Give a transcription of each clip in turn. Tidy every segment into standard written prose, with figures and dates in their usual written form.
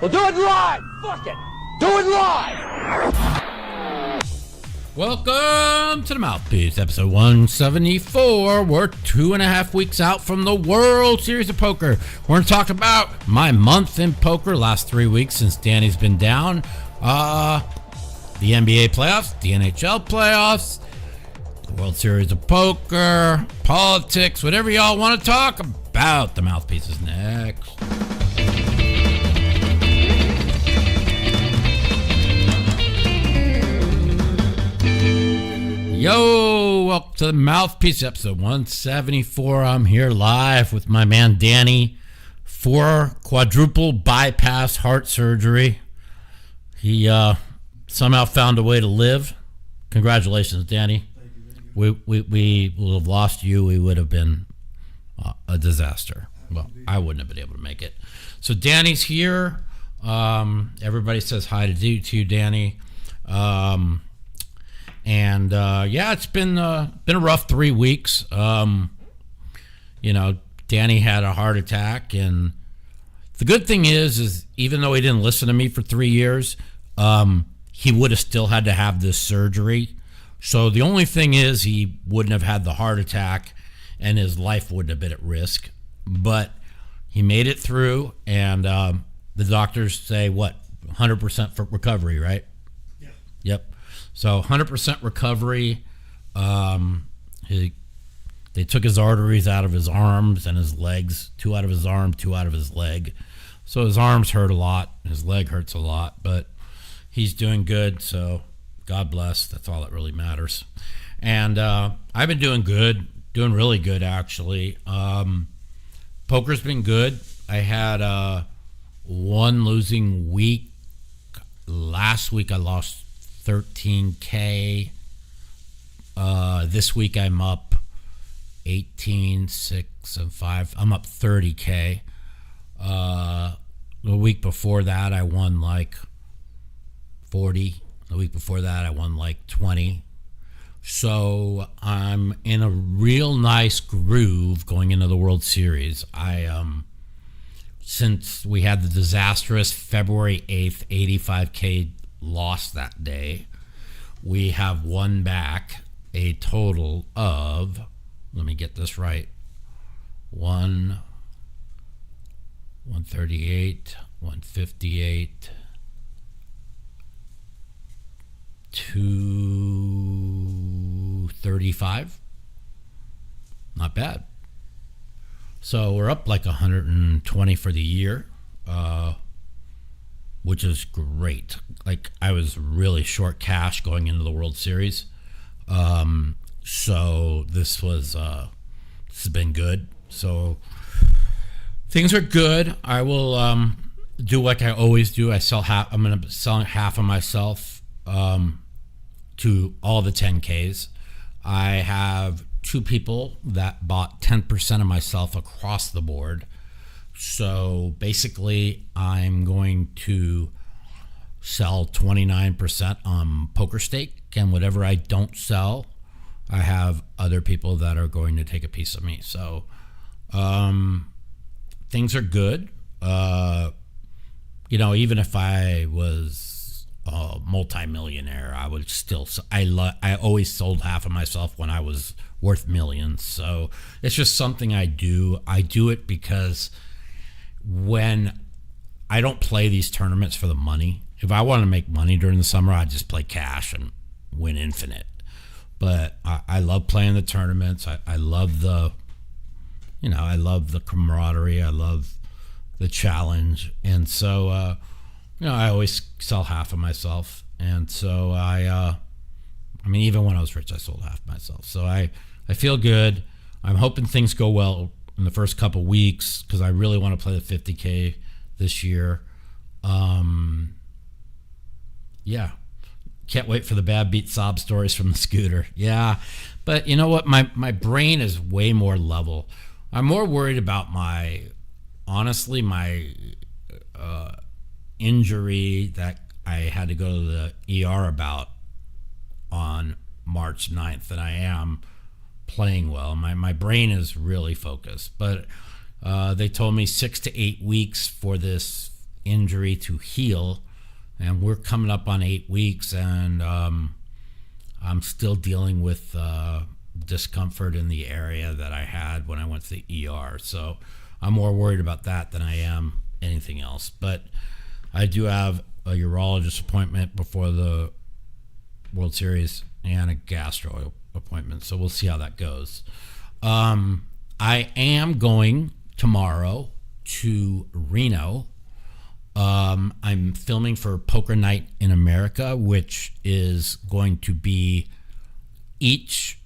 Well, do it live! Fuck it! Do it live! Welcome to the Mouthpiece, episode 174. We're 2.5 weeks out from the World Series of Poker. We're going to talk about my month in poker, last 3 weeks since Danny's been down. The NBA playoffs, the NHL playoffs, the World Series of Poker, politics, whatever y'all want to talk about. The Mouthpiece is next. Yo, welcome to the Mouthpiece, episode 174. I'm here live with my man Danny for quadruple bypass heart surgery. He somehow found a way to live. Congratulations, Danny. Thank you. We would have lost you. We would have been a disaster. Well, I wouldn't have been able to make it. So Danny's here. Everybody says hi to you, Danny. It's been a rough 3 weeks. Danny had a heart attack, and the good thing is even though he didn't listen to me for 3 years, he would have still had to have this surgery. So the only thing is he wouldn't have had the heart attack, and his life wouldn't have been at risk. But he made it through, and the doctors say 100% for recovery, right? Yeah. Yep. So 100% recovery. They took his arteries out of his arms and his legs, 2 out of his arm, 2 out of his leg. So his arms hurt a lot, his leg hurts a lot, but he's doing good. So God bless. That's all that really matters. And I've been doing good, doing really good actually. Poker's been good. I had one losing week. Last week I lost $13K. This week I'm up 18, 6, and 5. I'm up $30K. The week before that I won like 40. The week before that I won like 20. So I'm in a real nice groove going into the World Series. Since we had the disastrous February 8th 85K loss that day, we have won back a total of, let me get this right, 138, 158, 235. Not bad. So we're up like 120 for the year, which is great. Like, I was really short cash going into the World Series. So this has been good. So things are good. I will do like I always do. I'm going to sell half of myself to all the 10Ks. I have 2 people that bought 10% of myself across the board. So basically, I'm going to sell 29% on poker stake, and whatever I don't sell, I have other people that are going to take a piece of me. So things are good. Even if I was a multimillionaire, I would still. I always sold half of myself when I was worth millions. So it's just something I do. I do it because when I don't play these tournaments for the money. If I want to make money during the summer, I just play cash and win infinite. But I love playing the tournaments. I love the camaraderie. I love the challenge. And so, I always sell half of myself. And so even when I was rich, I sold half of myself. So I feel good. I'm hoping things go well in the first couple weeks because I really want to play the 50K this year. Can't wait for the bad beat sob stories from the scooter. Yeah, but you know what? My brain is way more level. I'm more worried about my injury that I had to go to the ER about on March 9th than I am playing well. My brain is really focused, but they told me 6 to 8 weeks for this injury to heal, and we're coming up on 8 weeks, and I'm still dealing with discomfort in the area that I had when I went to the ER. So I'm more worried about that than I am anything else. But I do have a urologist appointment before the World Series and a gastro appointment, so we'll see how that goes. I am going tomorrow to Reno. I'm filming for Poker Night in America, which is going to be, each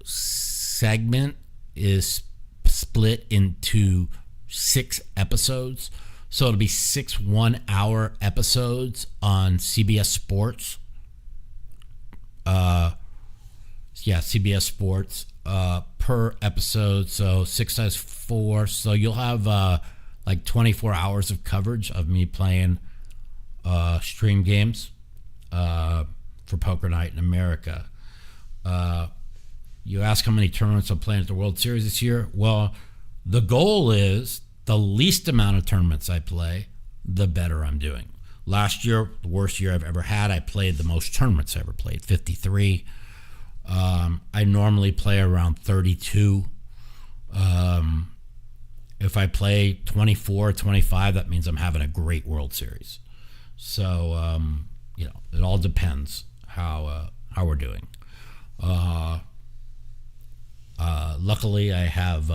segment is split into 6 episodes. So it'll be 6 1-hour episodes on CBS Sports. CBS Sports per episode. So 6 times 4. So you'll have like 24 hours of coverage of me playing stream games for Poker Night in America. You ask how many tournaments I'm playing at the World Series this year. Well, the goal is the least amount of tournaments I play, the better I'm doing. Last year, the worst year I've ever had, I played the most tournaments I ever played, 53. I normally play around 32. If I play 24, 25, that means I'm having a great World Series. So, it all depends how we're doing. Luckily, I have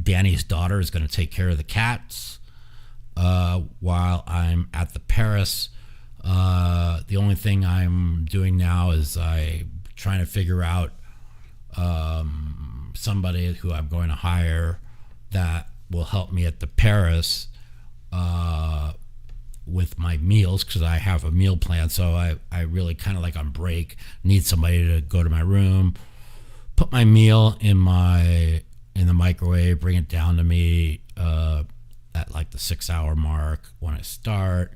Danny's daughter is going to take care of the cats while I'm at the Paris. The only thing I'm doing now is I'm trying to figure out somebody who I'm going to hire that will help me at the Paris with my meals, because I have a meal plan. So I really kind of, like, on break, need somebody to go to my room, put my meal in the microwave, bring it down to me at like the 6-hour mark when I start,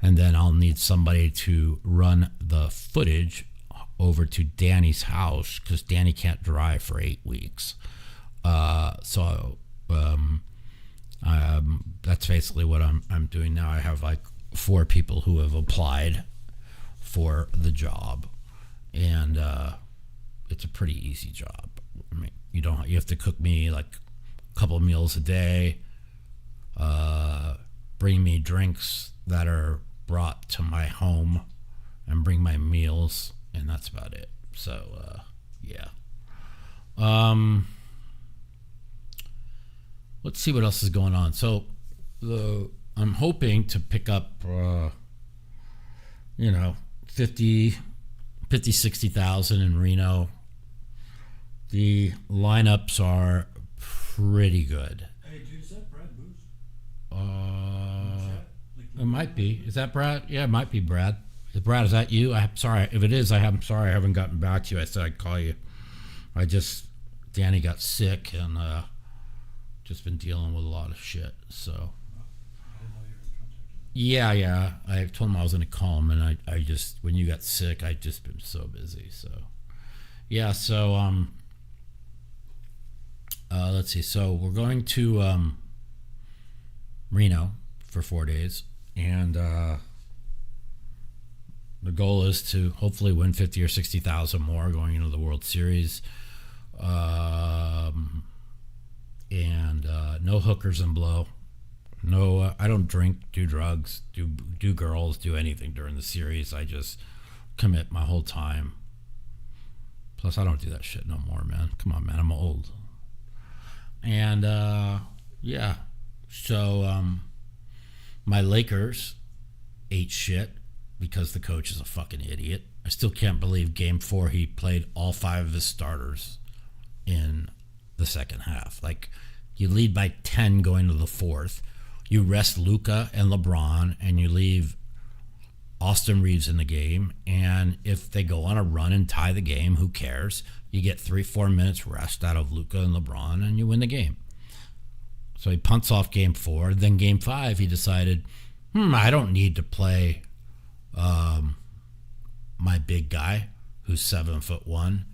and then I'll need somebody to run the footage over to Danny's house, because Danny can't drive for 8 weeks. So that's basically what I'm doing now. I have like 4 people who have applied for the job, and it's a pretty easy job. I mean, you have to cook me like a couple of meals a day, bring me drinks that are brought to my home, and bring my meals, and that's about it. So yeah. Let's see what else is going on. So I'm hoping to pick up 50 60,000 in Reno. The lineups are pretty good. Hey, dude, is that Brad Moose? It might be. Is that Brad? Yeah, it might be Brad. Brad, is that you? I'm sorry. If it is, I'm sorry I haven't gotten back to you. I said I'd call you. Danny got sick, and just been dealing with a lot of shit. So. I didn't know you were contacting him. Yeah. I told him I was going to call him, and I just, when you got sick, I just been so busy. So, yeah. So let's see. So we're going to Reno for 4 days, and the goal is to hopefully win 50 or 60,000 more going into the World Series. And no hookers and blow. No, I don't drink, do drugs, do girls, do anything during the series. I just commit my whole time. Plus, I don't do that shit no more, man. Come on, man. I'm old. And yeah. So my Lakers ate shit because the coach is a fucking idiot. I still can't believe Game 4 he played all 5 of his starters in the second half. Like, you lead by 10 going to the 4th. You rest Luka and LeBron, and you leave Austin Reeves in the game. And if they go on a run and tie the game, who cares? You get 3-4 minutes rest out of Luka and LeBron, and you win the game. So he punts off Game 4. Then Game 5, he decided, I don't need to play my big guy who's 7'1".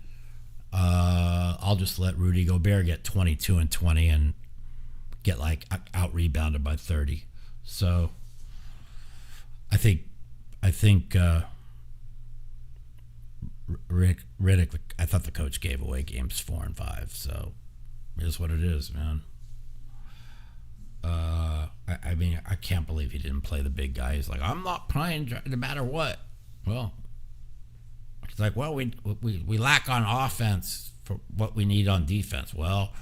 I'll just let Rudy Gobert get 22 and 20 and get like out rebounded by 30. So I think Riddick. I thought the coach gave away games 4 and 5. So it is what it is, man. I mean, I can't believe he didn't play the big guy. He's like, I'm not playing no matter what. Well, it's like, well, we lack on offense for what we need on defense. Well,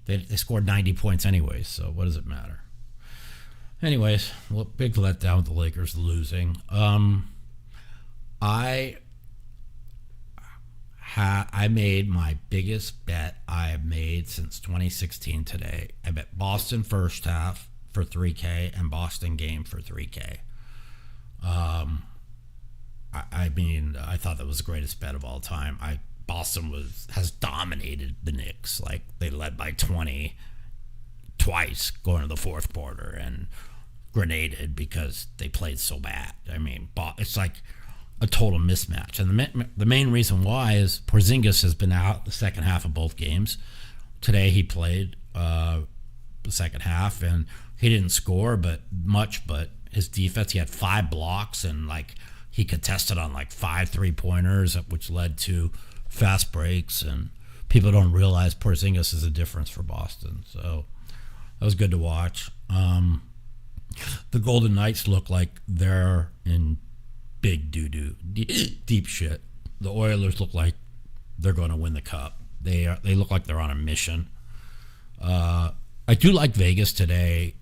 they scored 90 points anyways, so what does it matter? Anyways, well, big letdown with the Lakers losing. I made my biggest bet I have made since 2016 today. I bet Boston first half for 3K and Boston game for 3K. I mean, I thought that was the greatest bet of all time. Boston has dominated the Knicks. Like, they led by 20 twice going to the fourth quarter and grenaded because they played so bad. I mean, it's like a total mismatch. And the main reason why is Porzingis has been out the second half of both games. Today he played the second half, and he didn't score but his defense, he had 5 blocks, and like he contested on like 5 3-pointers, which led to fast breaks, and people don't realize Porzingis is a difference for Boston. So that was good to watch. The Golden Knights look like they're in big doo-doo, deep shit. The Oilers look like they're going to win the cup. They look like they're on a mission. I do like Vegas today.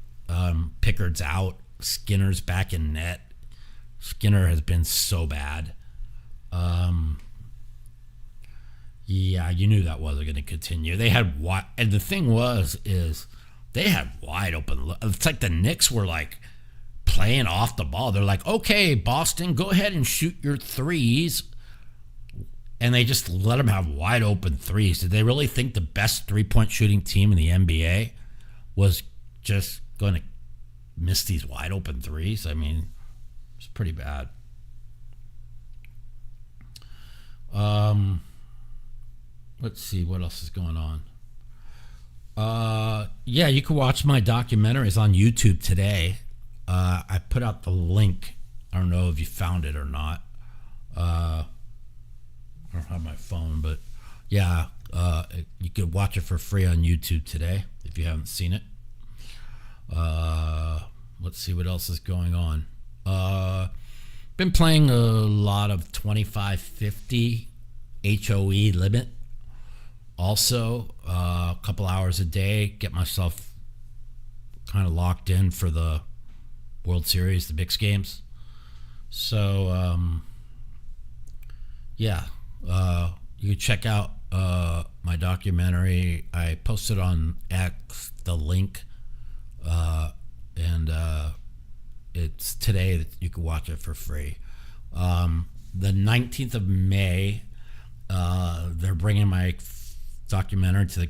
Pickard's out. Skinner's back in net. Skinner has been so bad. Yeah, you knew that wasn't going to continue. They had and the thing is they had wide open. It's like the Knicks were like playing off the ball. They're like, okay, Boston, go ahead and shoot your threes. And they just let them have wide open threes. Did they really think the best 3-point shooting team in the NBA was just going to miss these wide open threes? I mean, it's pretty bad. Let's see what else is going on. Yeah, you can watch my documentaries on YouTube today. I put out the link. I don't know if you found it or not. I don't have my phone, but yeah, you could watch it for free on YouTube today if you haven't seen it. Let's see what else is going on. Been playing a lot of 25-50 HOE limit. Also, a couple hours a day, get myself kind of locked in for the World Series, the Bigs games. So, yeah, you can check out my documentary. I posted on X the link, and it's today that you can watch it for free. The 19th of May, they're bringing my documentary to the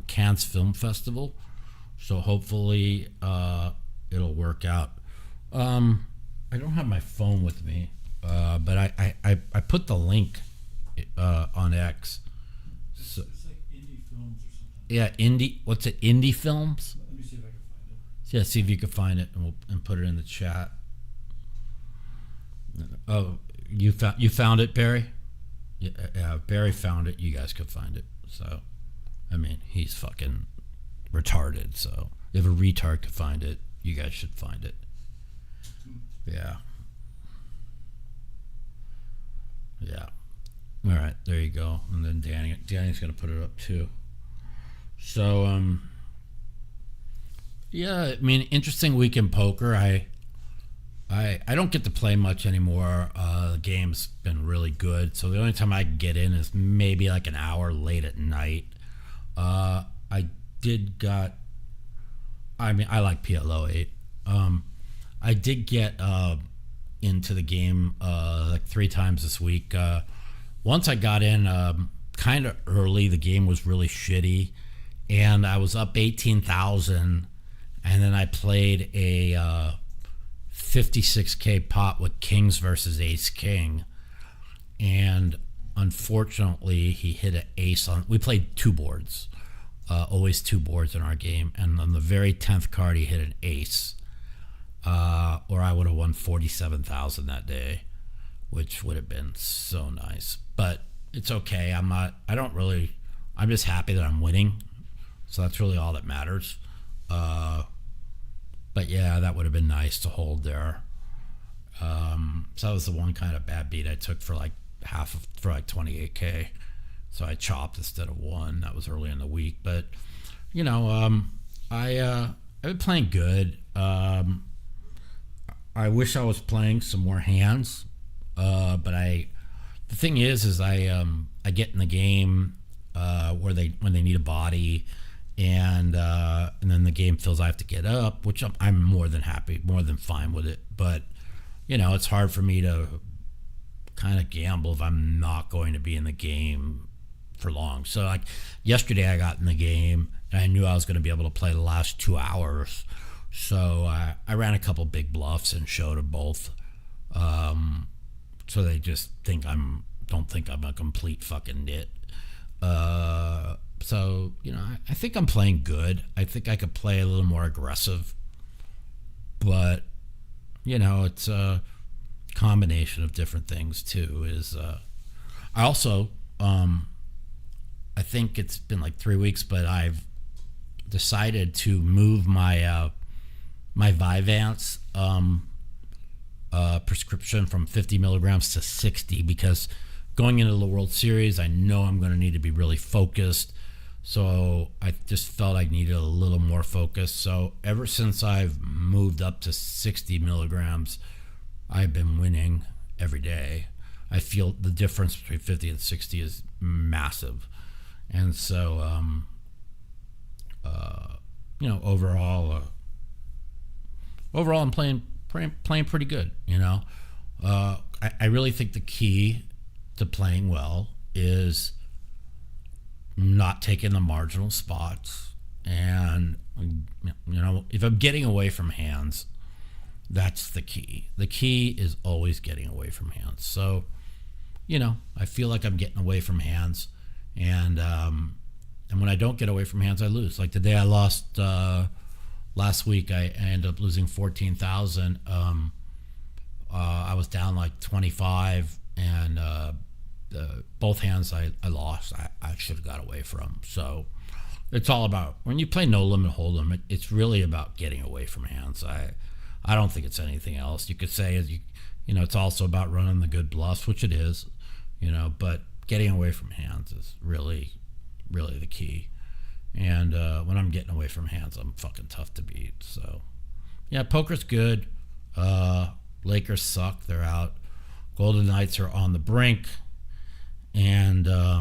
Cannes Film Festival, so hopefully it'll work out. I don't have my phone with me, but I put the link on X. So, It's like indie films or something. yeah, what's it, indie films? Let me see if I can find it. Yeah, see if you can find it, and put it in the chat. Oh, you found it, Barry? Yeah, Barry found it. You guys could find it. So, I mean, he's fucking retarded. So, if a retard could find it, you guys should find it. Yeah. Yeah. All right, there you go. And then Danny's gonna put it up too. So, yeah, I mean, interesting week in poker. I don't get to play much anymore. The game's been really good, so the only time I can get in is maybe like an hour late at night. I like PLO 8. I did get into the game like 3 times this week. Once I got in kind of early, the game was really shitty, and I was up 18,000, and then I played a 56K pot with kings versus ace king, and unfortunately he hit an ace on. We played 2 boards, always 2 boards in our game, and on the very 10th card he hit an ace. probably would have won 47,000 that day, which would have been so nice. But it's okay. I'm just happy that I'm winning. So that's really all that matters. But yeah, that would have been nice to hold there. So that was the one kind of bad beat I took for like for like 28K. So I chopped instead of won. That was early in the week. But, I've been playing good. I wish I was playing some more hands. But the thing is I get in the game when they need a body, and then the game feels I have to get up, which I'm more than happy, more than fine with it. But it's hard for me to kind of gamble if I'm not going to be in the game for long. So like yesterday, I got in the game and I knew I was going to be able to play the last 2 hours. So I ran a couple big bluffs and showed them both. So they just don't think I'm a complete fucking nit. So, I think I'm playing good. I think I could play a little more aggressive. But, it's a combination of different things too. I also, I think it's been like 3 weeks, but I've decided to move my my Vyvanse prescription from 50 milligrams to 60, because going into the World Series, I know I'm going to need to be really focused. So I just felt I needed a little more focus. So ever since I've moved up to 60 milligrams, I've been winning every day. I feel the difference between 50 and 60 is massive. And so, overall I'm playing pretty good. I really think the key to playing well is not taking the marginal spots. And, if I'm getting away from hands, that's the key. The key is always getting away from hands. So, I feel like I'm getting away from hands. And when I don't get away from hands, I lose. Like the day I lost last week, I ended up losing 14,000. I was down like 25, and both hands I lost. I should have got away from. So it's all about, when you play no limit hold'em, it's really about getting away from hands. I don't think it's anything else. You could say it's also about running the good bluffs, which it is, but getting away from hands is really, really the key. And when I'm getting away from hands, I'm fucking tough to beat. So yeah, poker's good. Lakers suck. They're out. Golden Knights are on the brink. And I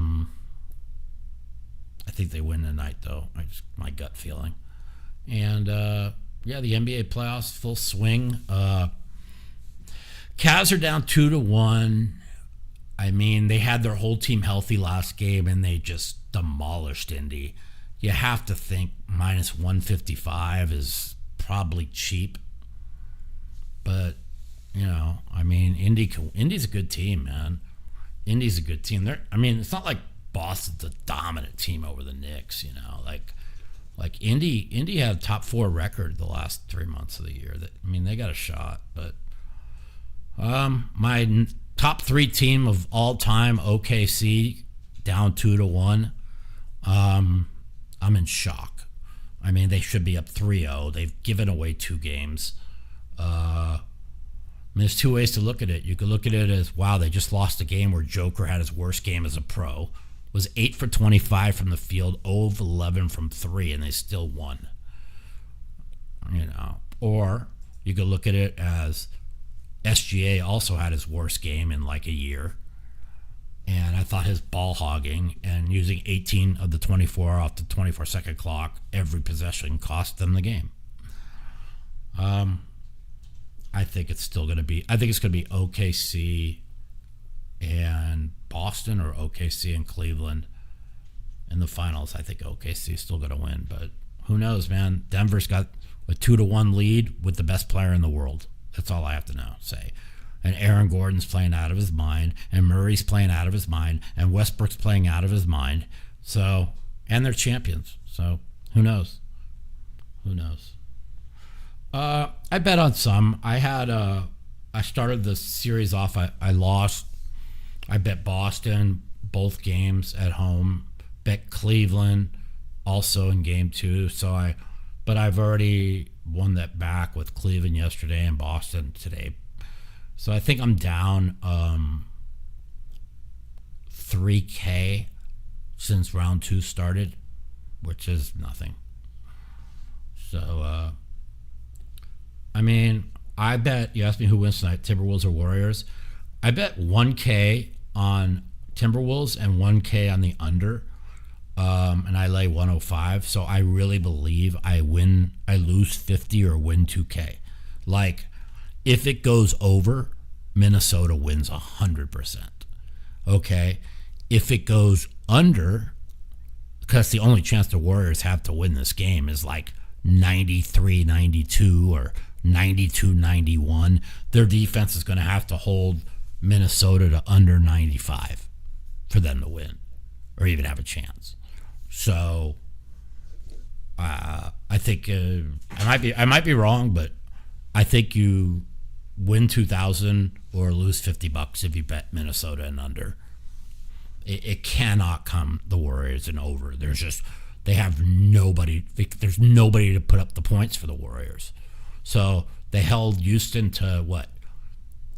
think they win tonight, though. My gut feeling. And yeah, the NBA playoffs, full swing. Cavs are down 2-1. I mean, they had their whole team healthy last game, and they just demolished Indy. You have to think minus 155 is probably cheap. But, Indy's a good team, man. Indy's a good team. It's not like Boston's a dominant team over the Knicks, Like Indy had a top 4 record the last 3 months of the year. They got a shot. But my top 3 team of all time, OKC, down 2-1. I'm in shock. They should be up 3-0. They've given away 2 games. There's 2 ways to look at it. You could look at it as, wow, they just lost a game where Joker had his worst game as a pro. Was 8 for 25 from the field, 0 of 11 from 3, and they still won. Or you could look at it as SGA also had his worst game in like a year. And I thought his ball hogging and using 18 of the 24 off the 24-second clock every possession cost them the game. I think it's going to be OKC and Boston, or OKC and Cleveland in the finals. I think OKC is still going to win, but who knows, man? Denver's got a 2-1 lead with the best player in the world. That's all I have to say. And Aaron Gordon's playing out of his mind, and Murray's playing out of his mind, and Westbrook's playing out of his mind. So, and they're champions. So, who knows? I bet on some. I started the series off. I lost. I bet Boston both games at home. Bet Cleveland also in game 2. But I've already won that back with Cleveland yesterday and Boston today. So I think I'm down $3K since round 2 started, which is nothing. So, I mean, I bet, you asked me who wins tonight, Timberwolves or Warriors. I bet 1K on Timberwolves and 1K on the under, and I lay 105. So I really believe I lose 50 or win 2K. Like, if it goes over, Minnesota wins 100%. Okay? If it goes under, because the only chance the Warriors have to win this game is like 93-92 or 92-91. Their defense is going to have to hold Minnesota to under 95 for them to win or even have a chance. So I think I might be wrong, but I think you win 2,000 or lose $50 if you bet Minnesota and under. It cannot come the Warriors and over. They have nobody. There's nobody to put up the points for the Warriors. So they held Houston to what,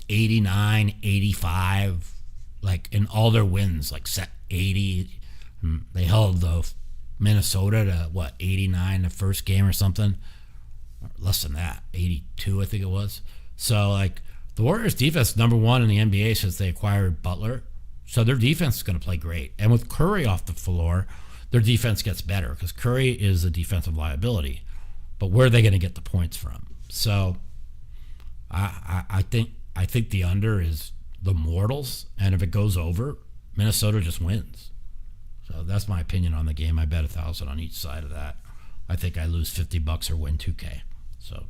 89, 85, like in all their wins, like set 80. They held the Minnesota to what, 89 the first game or something, or less than that, 82 I think it was. So like the Warriors defense is number 1 in the NBA since they acquired Butler. So their defense is going to play great. And with Curry off the floor, their defense gets better because Curry is a defensive liability. But where are they going to get the points from? So I think the under is the mortals. And if it goes over, Minnesota just wins. So that's my opinion on the game. I bet 1,000 on each side of that. I think I lose $50 or win 2K. So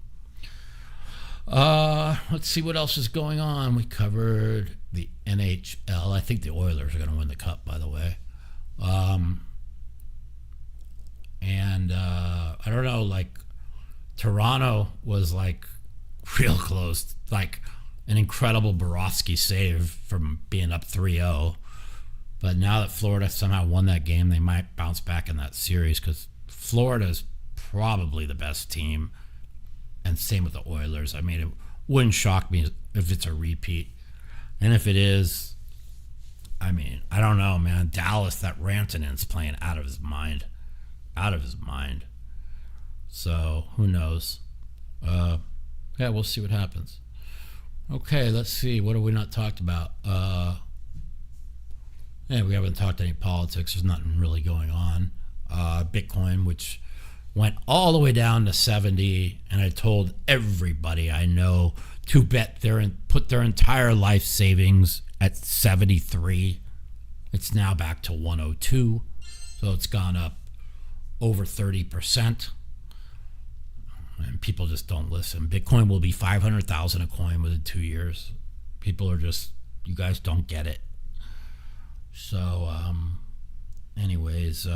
let's see what else is going on. We covered the NHL. I think the Oilers are going to win the cup, by the way. And I don't know, like Toronto was like real close, like an incredible Borowski save from being up 3-0. But now that Florida somehow won that game, they might bounce back in that series because Florida's probably the best team. And same with the Oilers. I mean, it wouldn't shock me if it's a repeat. And if it is, I mean, I don't know, man. Dallas, that Rantanen's playing out of his mind. Out of his mind. So, who knows? Yeah, we'll see what happens. Okay, let's see. What have we not talked about? Yeah, we haven't talked any politics. There's nothing really going on. Bitcoin, which went all the way down to 70, and I told everybody I know to bet put their entire life savings at 73. It's now back to 102, so it's gone up over 30%. And people just don't listen. Bitcoin will be 500,000 a coin within 2 years. People are just, you guys don't get it. So, anyways,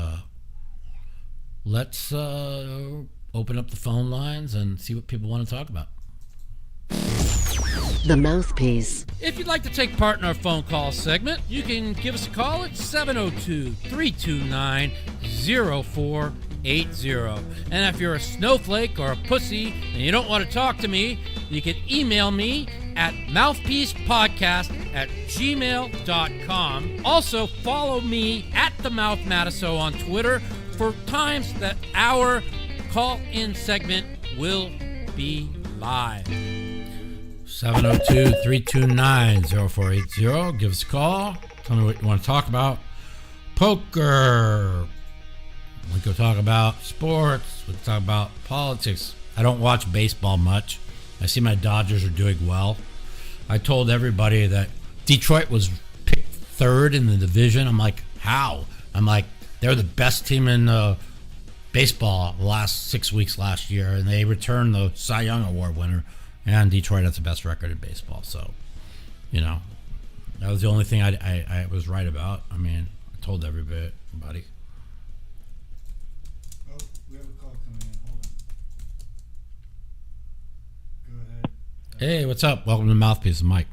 let's open up the phone lines and see what people want to talk about. The Mouthpiece. If you'd like to take part in our phone call segment, you can give us a call at 702-329-0480. And if you're a snowflake or a pussy and you don't want to talk to me, you can email me at mouthpiecepodcast@gmail.com. Also, follow me at the Mouth Matiso on Twitter for times that our call-in segment will be live. 702-329-0480. Give us a call. Tell me what you want to talk about. Poker. We could talk about sports. We could talk about politics. I don't watch baseball much. I see my Dodgers are doing well. I told everybody that Detroit was picked 3rd in the division. I'm like, how? I'm like, they're the best team in baseball the last 6 weeks last year, and they returned the Cy Young Award winner. And Detroit has the best record in baseball. So, you know, that was the only thing I was right about. I mean, I told everybody. Oh, we have a call coming in. Hold on. Hey, what's up? Welcome to Mouthpiece, Mike.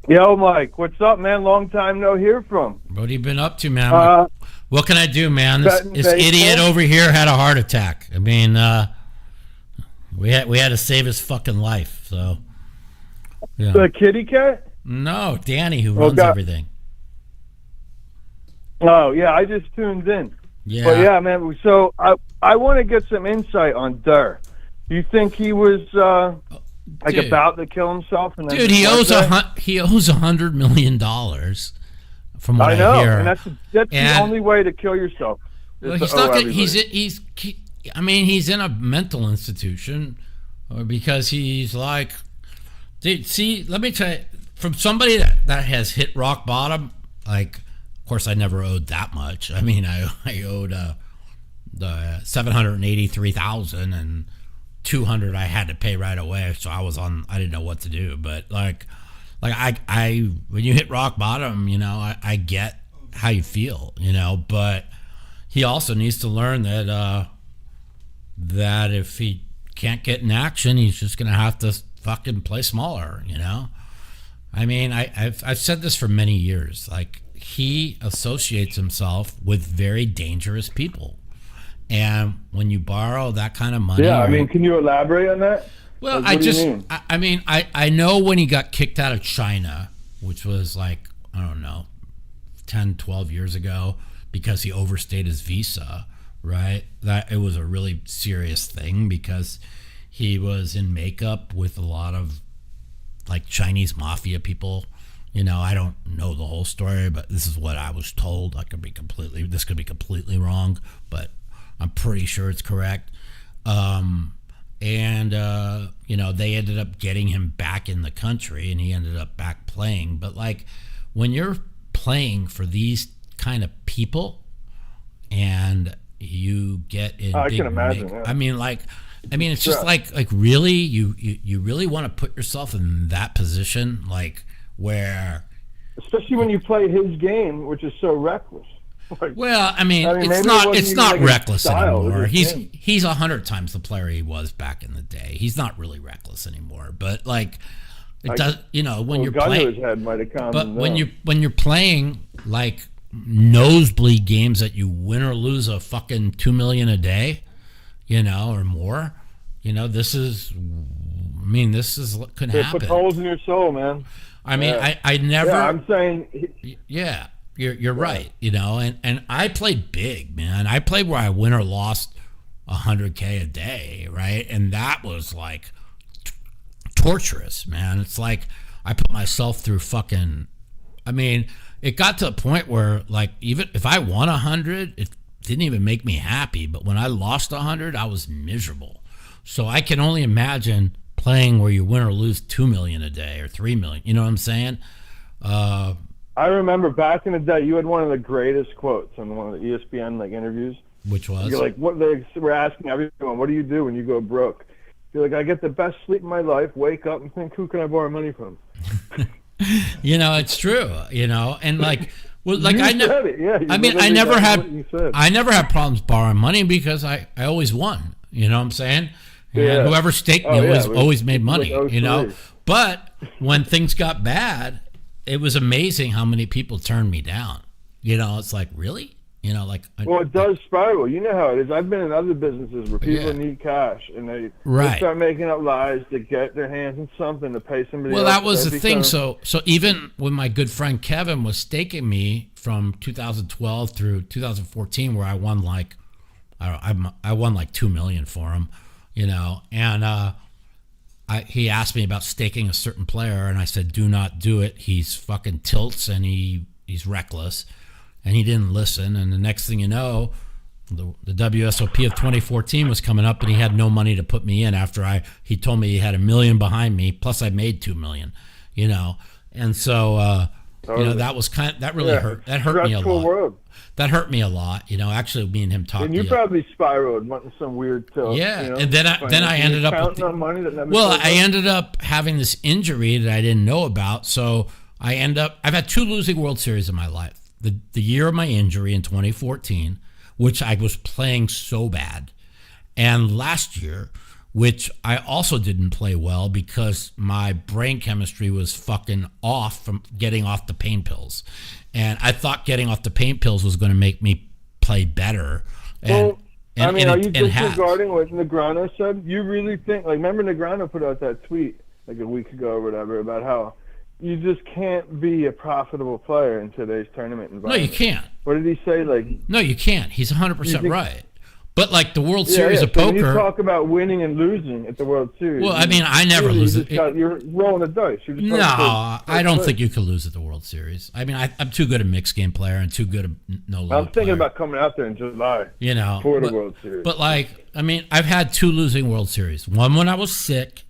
Yo, Mike, what's up, man? Long time no hear from. What have you been up to, man? What can I do, man? This idiot over here had a heart attack. I mean, we had to save his fucking life. So, yeah. The kitty cat? No, Danny, who runs everything. Oh, yeah, I just tuned in. Yeah. But yeah, man, so I want to get some insight on Durr. Do you think he was about to kill himself? And dude, he owes $100 million from what I know, hear. and that's the only way to kill yourself. Well, he's not. He's in a mental institution, because he's like, dude. See, let me tell you, from somebody that has hit rock bottom. Like, of course, I never owed that much. I mean, I owed the $783,000 and $200 I had to pay right away. So I didn't know what to do. But like I when you hit rock bottom, I get how you feel, but he also needs to learn that if he can't get in action, he's just going to have to fucking play smaller, I mean, I've said this for many years. Like, he associates himself with very dangerous people. And when you borrow that kind of money... Yeah, I mean, can you elaborate on that? Well, like, I know when he got kicked out of China, which was like, I don't know, 10, 12 years ago, because he overstayed his visa, right? That it was a really serious thing, because he was in makeup with a lot of like Chinese mafia people. I don't know the whole story, but this is what I was told. This could be completely wrong, but I'm pretty sure it's correct. They ended up getting him back in the country, and he ended up back playing. But like, when you're playing for these kind of people and you get in I can imagine. Yeah. I mean, it's just like really, you really want to put yourself in that position, like, where, especially when you play his game, which is so reckless. Like, well, it's not reckless anymore. He's 100 times the player he was back in the day. He's not really reckless anymore. But like, it does, when you're playing. His head might have come. But when you're playing like nosebleed games that you win or lose a fucking $2 million a day, or more, this is what could happen. It puts holes in your soul, man. I mean, I never. Yeah, I'm saying. Yeah, you're right. And I played big, man. I played where I win or lost $100K a day, right? And that was like torturous, man. It's like I put myself through fucking. I mean, it got to a point where, like, even if I won 100, it didn't even make me happy. But when I lost 100, I was miserable. So I can only imagine playing where you win or lose $2 million a day or $3 million. You know what I'm saying? I remember back in the day, you had one of the greatest quotes on one of the ESPN interviews. Which was? You're like, what they were asking everyone, what do you do when you go broke? You're like, I get the best sleep in my life, wake up and think, who can I borrow money from? It's true. And like, well, like I never had problems borrowing money because I always won. You know what I'm saying? And whoever staked me always made money, But when things got bad, it was amazing how many people turned me down. It's like, really? Well, it does spiral. You know how it is. I've been in other businesses where people need cash, and they start making up lies to get their hands on something to pay somebody else. Well, that was the thing. So even when my good friend Kevin was staking me from 2012 through 2014, where I won like $2 million for him. And he asked me about staking a certain player, and I said, do not do it. He's fucking tilts, and he's reckless, and he didn't listen. And the next thing you know, the WSOP of 2014 was coming up, and he had no money to put me in after he told me he had $1 million behind me, plus I made $2 million, And so, that was that really hurt. That hurt me a lot. World. That hurt me a lot, actually me and him talking. And you probably spiraled, wanting some weird tilt. Yeah, and then I ended up counting on money that never. Well, I ended up having this injury that I didn't know about, so I've had 2 losing World Series in my life. The year of my injury in 2014, which I was playing so bad, and last year which I also didn't play well because my brain chemistry was fucking off from getting off the pain pills. And I thought getting off the pain pills was going to make me play better. Are you disregarding what Negreanu said? You really think, remember Negreanu put out that tweet like a week ago or whatever about how you just can't be a profitable player in today's tournament environment. No, you can't. What did he say? No, you can't. He's 100% right. But the World Series of poker. When you talk about winning and losing at the World Series. Well, I never lose it. You're rolling the dice. No, I don't think you could lose at the World Series. I'm too good a mixed game player and too good a no-load I'm thinking about coming out there in July. For the World Series. But I've had 2 losing World Series. One when I was sick,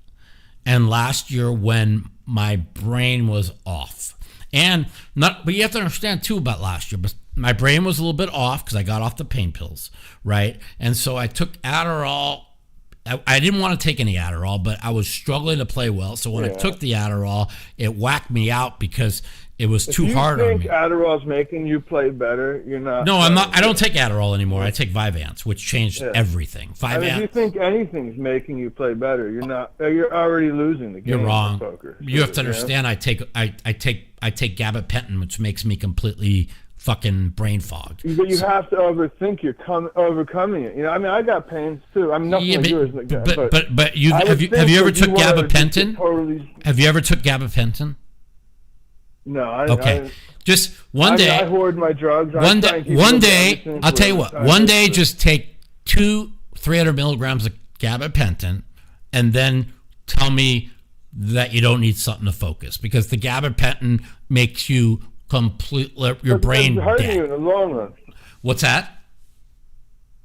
and last year when my brain was off. But you have to understand too about last year. But my brain was a little bit off because I got off the pain pills, right? And so I took Adderall. I didn't want to take any Adderall, but I was struggling to play well. So when I took the Adderall, it whacked me out because it was too hard on me. You think Adderall's making you play better? You're not. No, I'm not. I don't take Adderall anymore. I take Vyvanse, which changed everything. If you think anything's making you play better, you're not. You're already losing the game. You're wrong. Poker. You have to understand. I take gabapentin, which makes me completely fucking brain fog. But you have to overthink you're overcoming it. I got pains too. I'm nothing like yours like that. But have you ever took gabapentin? Have you ever took gabapentin? No. Just one day. I hoard my drugs. One day. I'll tell you what. One day, just take 300 milligrams of gabapentin, and then tell me that you don't need something to focus, because the gabapentin makes you your brain dead. Hurting you in the long run. What's that?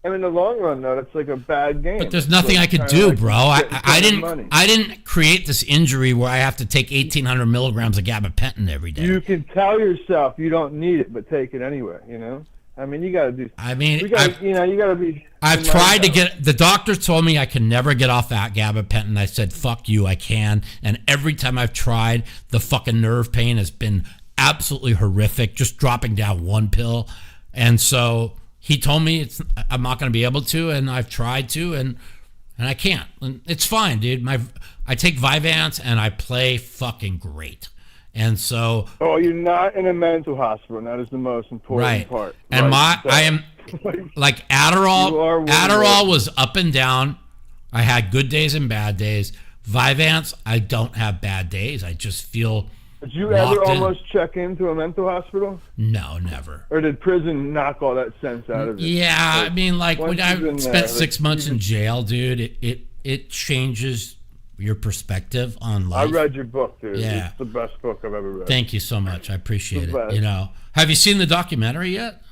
In the long run, though, it's like a bad game. But there's nothing I could do, bro. I didn't create this injury where I have to take 1,800 milligrams of gabapentin every day. You can tell yourself you don't need it, but take it anyway. You got to do. You got to be. I've tried to get. The doctors told me I can never get off that gabapentin. I said, "Fuck you, I can." And every time I've tried, the fucking nerve pain has been absolutely horrific. Just dropping down one pill, and so he told me I'm not going to be able to, and I've tried to, and I can't. And it's fine, dude. I take Vyvanse and I play fucking great. And so, you're not in a mental hospital. And that is the most important part. And I am like Adderall. Adderall was up and down. I had good days and bad days. Vyvanse, I don't have bad days. I just feel. Did you ever almost check into a mental hospital? No, never. Or did prison knock all that sense out of you? Yeah, when I spent 6 months in jail, dude, it changes your perspective on life. I read your book, dude. Yeah. It's the best book I've ever read. Thank you so much. I appreciate it. Have you seen the documentary yet?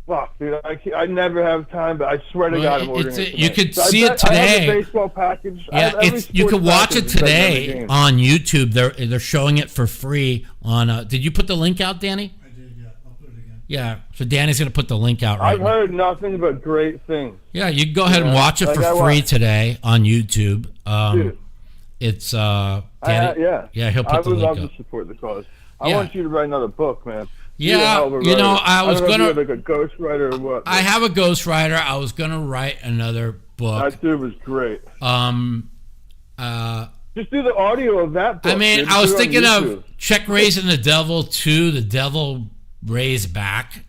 Fuck, dude, I never have time, but I swear to God, I'm ordering it. You could see it today. I have a baseball package. Yeah, you can watch it today on YouTube. They're showing it for free on. Did you put the link out, Danny? I did, yeah. I'll put it again. Yeah, so Danny's gonna put the link out right now. I've heard nothing but great things. Yeah, you can go ahead and watch it for free today on YouTube. Dude. It's Danny. He'll put the link up. I would love to support the cause. I want you to write another book, man. Yeah, I was gonna. If you have like a ghostwriter or what? I have a ghostwriter. I was gonna write another book. That dude was great. Just do the audio of that book. I was thinking of Check Raising the Devil 2, The Devil Raised Back,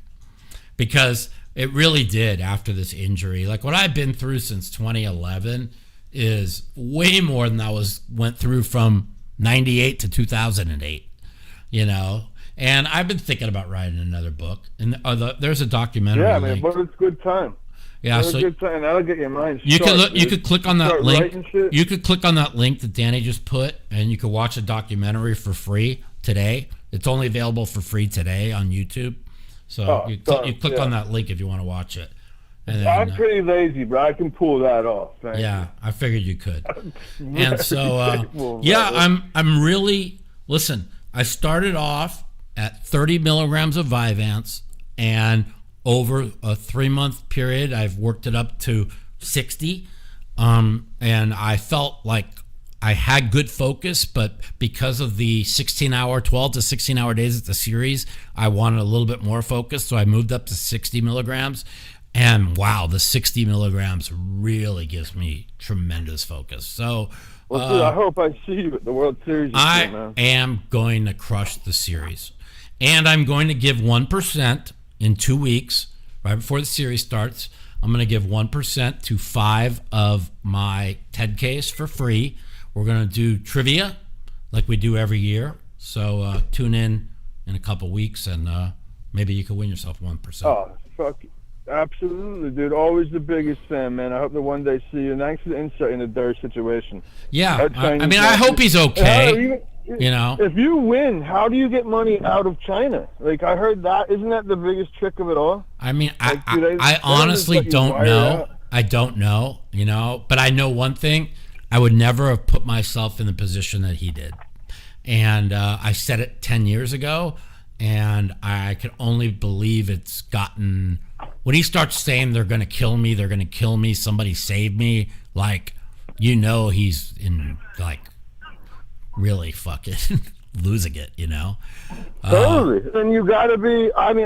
because it really did after this injury. Like what I've been through since 2011 is way more than I went through from 98 to 2008. And I've been thinking about writing another book. And there's a documentary. Yeah, man, but it's good time. Yeah, so good time. That'll get your mind. You could click on that link. You could click on that link that Danny just put, and you could watch a documentary for free today. It's only available for free today on YouTube. So you click on that link if you want to watch it. And then, I'm pretty lazy, but I can pull that off. I figured you could. And so, I'm really listen. I started off at 30 milligrams of Vyvanse, and over a 3-month period, I've worked it up to 60. And I felt like I had good focus, but because of the 12 to 16-hour days at the series, I wanted a little bit more focus, so I moved up to 60 milligrams. And wow, the 60 milligrams really gives me tremendous focus. So, well, dude, I hope I see you at the World Series. I am going to crush the series. And I'm going to give 1% in 2 weeks, right before the series starts. I'm going to give 1% to 5 of my 10Ks for free. We're going to do trivia like we do every year. So tune in a couple weeks, and maybe you can win yourself 1%. Oh, fuck. Absolutely, dude. Always the biggest fan, man. I hope to one day see you. Thanks for the insight into their situation. Yeah, I mean, I hope he's okay. If you win, how do you get money out of China? Like, I heard that. Isn't that the biggest trick of it all? I mean, I honestly don't know. I don't know, but I know one thing. I would never have put myself in the position that he did. And I said it 10 years ago, and I can only believe it's gotten... When he starts saying they're going to kill me, somebody save me, like, he's in, like, really fucking losing it, Totally. And you got to be, I mean,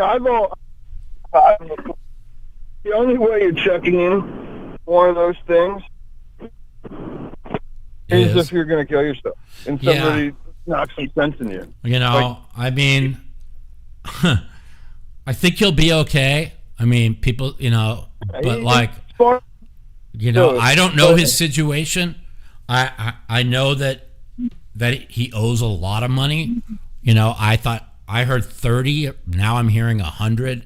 the only way you're checking in one of those things is if you're going to kill yourself and somebody knocks some sense in you. I mean, I think he'll be okay. I mean, people, but like, I don't know his situation. I know that he owes a lot of money. I heard 30. Now I'm hearing 100.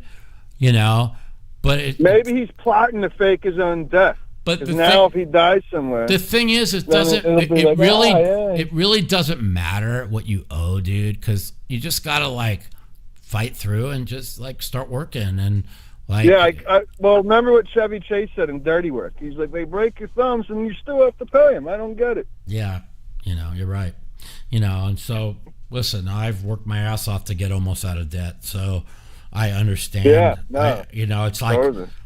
But maybe he's plotting to fake his own death. But now, if he dies somewhere, the thing is, it really doesn't matter what you owe, dude, because you just gotta like fight through and just like start working and. Well, remember what Chevy Chase said in Dirty Work? He's like, they break your thumbs and you still have to pay them. I don't get it. Yeah, you're right. And so, listen, I've worked my ass off to get almost out of debt, so I understand. Yeah, no. It's like,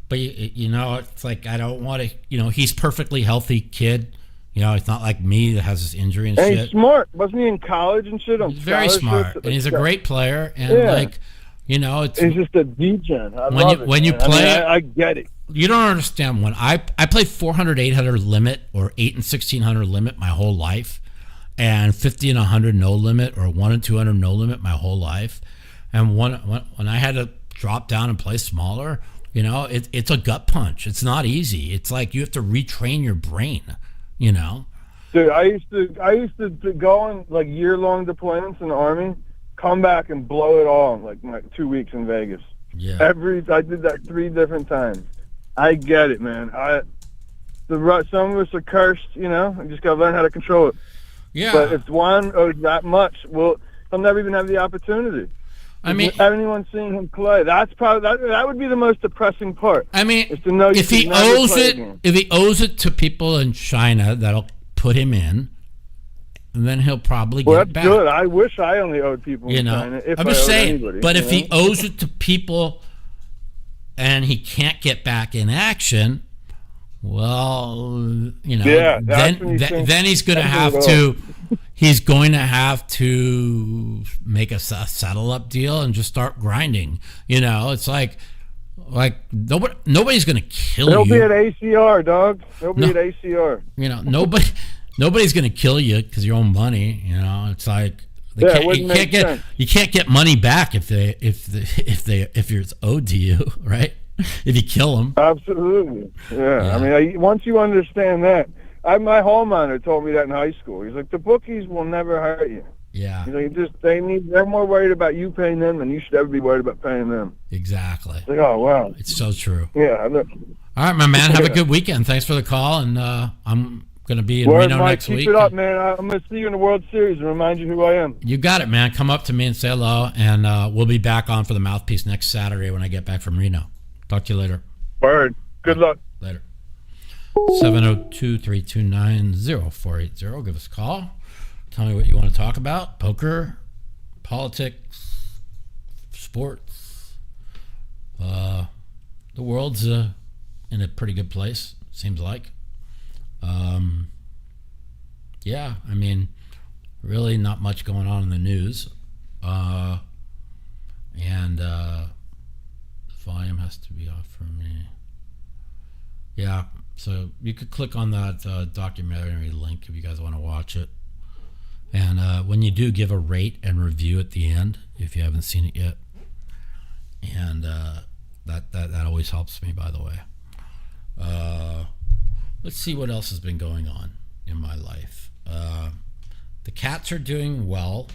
but it's like I don't want to. He's perfectly healthy kid. It's not like me that has this injury and shit. He's smart. Wasn't he in college and shit? He's very smart, and he's a great player, and it's just a degen. When you play, I get it. You don't understand. When I played 400, 800 limit or 8 and 1600 limit my whole life, and 50 and 100 no limit or 1 and 200 no limit my whole life, and when I had to drop down and play smaller, it's a gut punch. It's not easy. It's like you have to retrain your brain. Dude, I used to go on like year-long deployments in the Army. Come back and blow it all in like 2 weeks in Vegas. Yeah. I did that 3 different times. I get it, man. Some of us are cursed, I just gotta learn how to control it. Yeah. But if one owes that much, well, he'll never even have the opportunity. I mean, anyone seeing him play, that's probably that would be the most depressing part. I mean, is to know if he owes it to people in China that'll put him in, and then he'll probably get it back. Well, that's good. I wish I only owed people in China. I'm just saying. But if he owes it to people and he can't get back in action, well, then he's going to have to. He's going to have to make a settle up deal and just start grinding. It's like nobody's going to kill you. He'll be at ACR, dog. He'll be at ACR. Nobody's going to kill you because you own money. It's like you can't get money back if it's owed to you, right? If you kill them. Absolutely. Yeah. I mean, once you understand that, my hall monitor told me that in high school. He's like, the bookies will never hurt you. Yeah. They're more worried about you paying them than you should ever be worried about paying them. Exactly. It's like, oh wow. It's so true. Yeah. All right, my man. Have a good weekend. Thanks for the call, and I'm going to be in Reno next week. Keep it up, man. I'm going to see you in the World Series and remind you who I am. You got it, man. Come up to me and say hello, and we'll be back on for the Mouthpiece next Saturday when I get back from Reno. Talk to you later. Word. Good luck. Later. 702-329-0480. Give us a call. Tell me what you want to talk about. Poker, politics, sports. The world's in a pretty good place, seems like. Yeah, I mean, really not much going on in the news. And the volume has to be off for me. Yeah, so you could click on that documentary link if you guys want to watch it. And when you do, give a rate and review at the end if you haven't seen it yet. And that always helps me, by the way. Let's see what else has been going on in my life. The cats are doing well.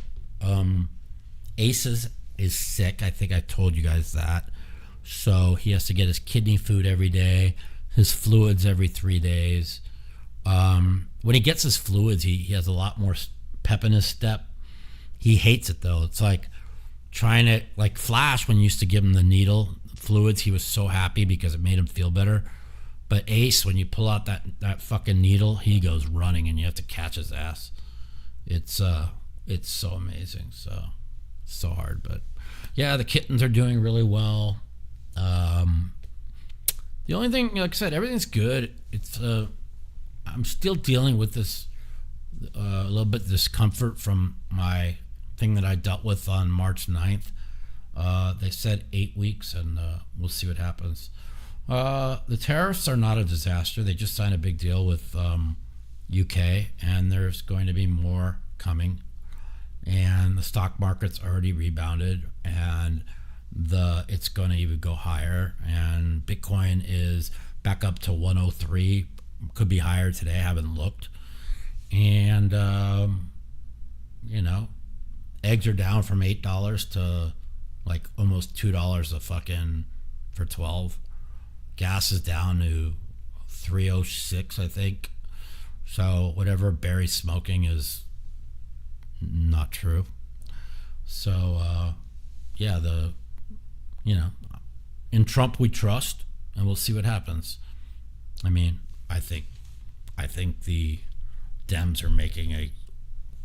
Ace is sick. I think I told you guys that. So he has to get his kidney food every day, his fluids every 3 days. When he gets his fluids, he has a lot more pep in his step. He hates it, though. It's like trying to, like Flash, when you used to give him the needle fluids, he was so happy because it made him feel better. But Ace, when you pull out that fucking needle, he goes running and you have to catch his ass. It's so amazing. So hard. But yeah, the kittens are doing really well. The only thing, like I said, everything's good. It's I'm still dealing with this a little bit of discomfort from my thing that I dealt with on March 9th. They said 8 weeks, and we'll see what happens. The tariffs are not a disaster. They just signed a big deal with UK, and there's going to be more coming. And the stock market's already rebounded, and it's going to even go higher. And Bitcoin is back up to 103, could be higher today. I haven't looked. And eggs are down from $8 to like almost $2 a fucking for 12. Gas is down to 306, I think. So whatever Barry's smoking is not true. So in Trump we trust, and we'll see what happens. I mean, I think the Dems are making a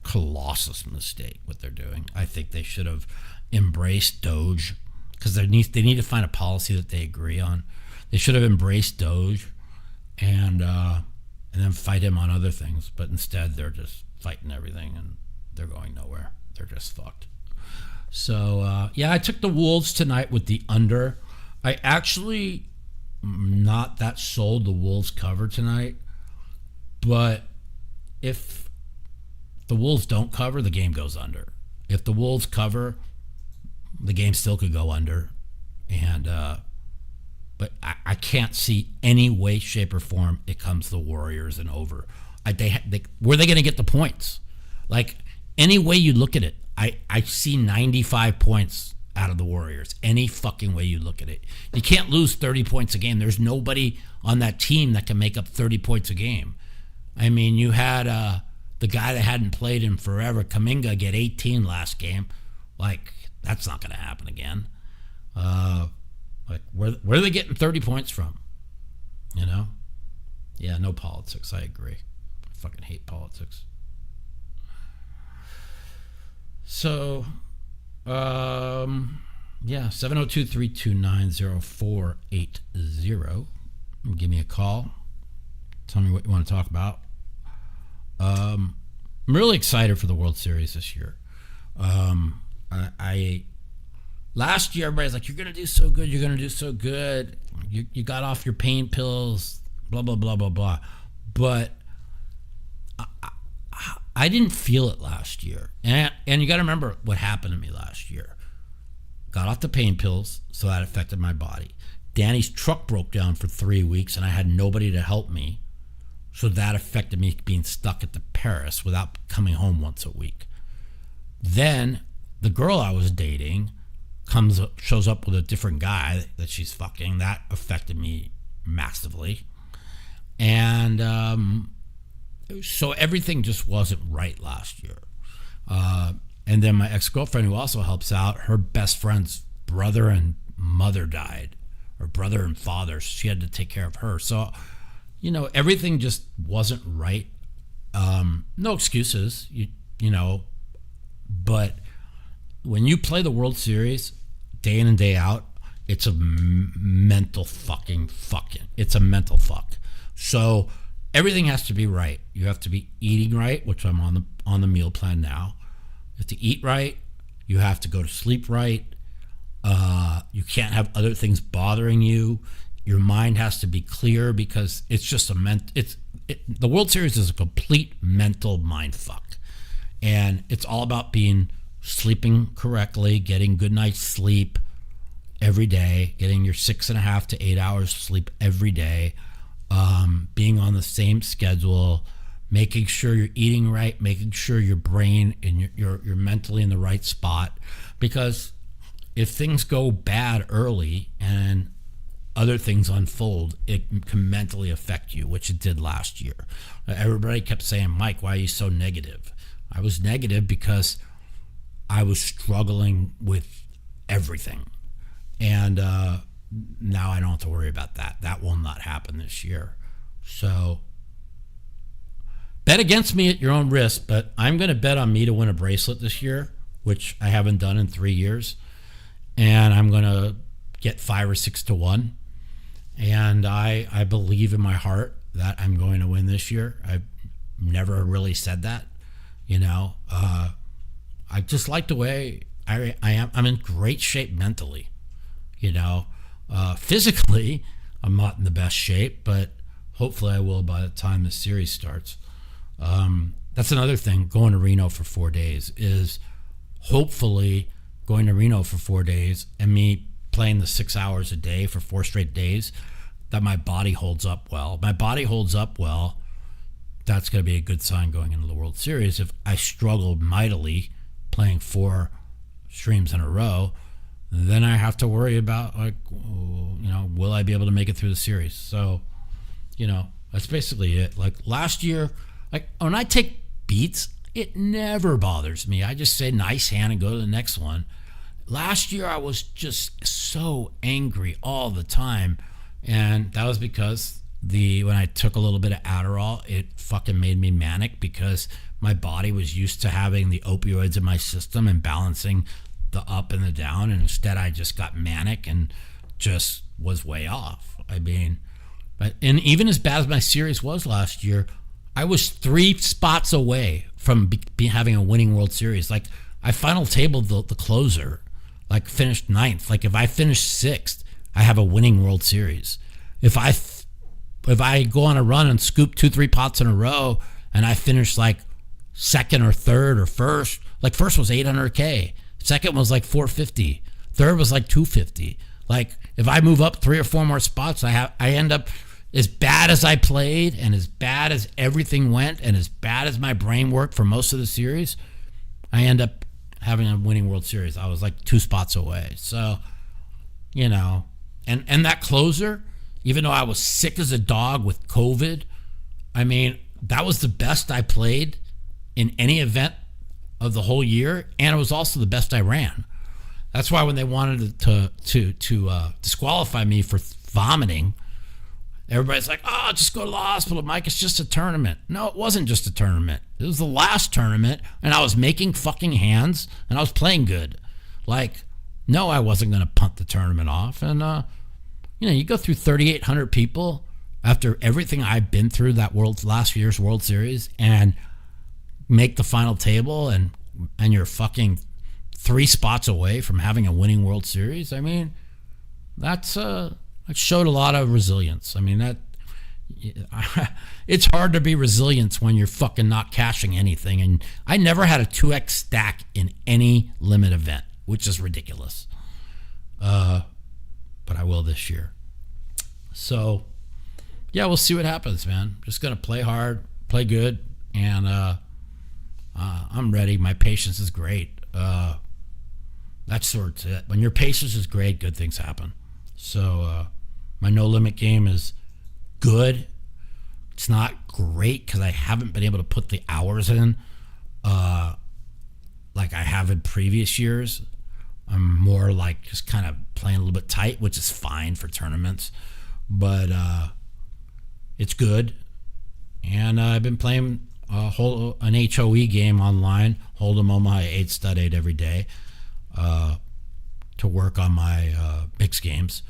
colossus mistake what they're doing. I think they should have embraced Doge, because they need to find a policy that they agree on. They should have embraced Doge and then fight him on other things. But instead, they're just fighting everything, and they're going nowhere. They're just fucked. So, I took the Wolves tonight with the under. I actually not that sold the Wolves cover tonight. But if the Wolves don't cover, the game goes under. If the Wolves cover, the game still could go under. And but I can't see any way, shape, or form it comes to the Warriors and over. Where are they going to get the points? Like, any way you look at it, I see 95 points out of the Warriors. Any fucking way you look at it. You can't lose 30 points a game. There's nobody on that team that can make up 30 points a game. I mean, you had the guy that hadn't played in forever, Kuminga, get 18 last game. Like, that's not going to happen again. Like, where are they getting 30 points from? You know? Yeah, no politics. I agree. I fucking hate politics. So, 702-329-0480. Give me a call. Tell me what you want to talk about. I'm really excited for the World Series this year. Last year, everybody's like, you're going to do so good. You're going to do so good. You got off your pain pills, blah, blah, blah, blah, blah. But I didn't feel it last year. And you got to remember what happened to me last year. Got off the pain pills, so that affected my body. Danny's truck broke down for 3 weeks, and I had nobody to help me. So that affected me being stuck at the Paris without coming home once a week. Then the girl I was dating shows up with a different guy that she's fucking. That affected me massively. And so everything just wasn't right last year. And then my ex-girlfriend, who also helps out, her best friend's brother and mother died, or brother and father. She had to take care of her. So, everything just wasn't right. No excuses, but when you play the World Series day in and day out, it's a mental fucking. It's a mental fuck. So everything has to be right. You have to be eating right, which I'm on the meal plan now. You have to eat right. You have to go to sleep right. You can't have other things bothering you. your mind has to be clear because it's just the World Series is a complete mental mind fuck. And it's all about sleeping correctly, getting good night's sleep every day, getting your 6.5 to 8 hours sleep every day, being on the same schedule, making sure you're eating right, making sure your brain and you're mentally in the right spot. Because if things go bad early and other things unfold, it can mentally affect you, which it did last year. Everybody kept saying, Mike, why are you so negative? I was negative because I was struggling with everything. And now I don't have to worry about that. That will not happen this year. So bet against me at your own risk, but I'm going to bet on me to win a bracelet this year, which I haven't done in 3 years. And I'm going to get 5 or 6 to 1. And I believe in my heart that I'm going to win this year. I've never really said that, I just like the way I am. I'm in great shape mentally, physically I'm not in the best shape, but hopefully I will by the time the series starts. That's another thing. Going to Reno for 4 days is hopefully going to Reno for 4 days and me playing the 6 hours a day for 4 straight days, that my body holds up well. My body holds up well. That's going to be a good sign going into the World Series. If I struggle mightily playing 4 streams in a row, then I have to worry about, will I be able to make it through the series? So, that's basically it. Like last year, when I take beats, it never bothers me. I just say nice hand and go to the next one. Last year, I was just so angry all the time. And that was because when I took a little bit of Adderall, it fucking made me manic because my body was used to having the opioids in my system and balancing the up and the down. And instead, I just got manic and just was way off. And even as bad as my series was last year, I was 3 spots away from having a winning World Series. Like, I final tabled the closer, finished 9th. Like, if I finish 6th, I have a winning World Series. If I go on a run and scoop 2-3 pots in a row and I finish 2nd or 3rd or 1st, first was $800K, 2nd was 450, 3rd was 250. If I move up 3 or 4 more spots, I end up, as bad as I played and as bad as everything went and as bad as my brain worked for most of the series, I end up having a winning World Series. I was 2 spots away. So, and that closer, even though I was sick as a dog with COVID, that was the best I played in any event of the whole year, and it was also the best I ran. That's why when they wanted to disqualify me for vomiting, everybody's like, "Oh, just go to the hospital, Mike. It's just a tournament." No, it wasn't just a tournament. It was the last tournament, and I was making fucking hands, and I was playing good. No, I wasn't going to punt the tournament off. And, you go through 3,800 people after everything I've been through that last year's World Series and make the final table and you're fucking 3 spots away from having a winning World Series. That showed a lot of resilience. It's hard to be resilient when you're fucking not cashing anything. And I never had a 2x stack in any limit event, which is ridiculous. But I will this year. So, yeah, we'll see what happens, man. Just going to play hard, play good, and I'm ready. My patience is great. That's sort of it. When your patience is great, good things happen. So, my no-limit game is good. It's not great because I haven't been able to put the hours in like I have in previous years. I'm more just kind of playing a little bit tight, which is fine for tournaments. But it's good. And I've been playing an HOE game online, Hold'em Omaha 8 Stud 8 every day, to work on my mixed games.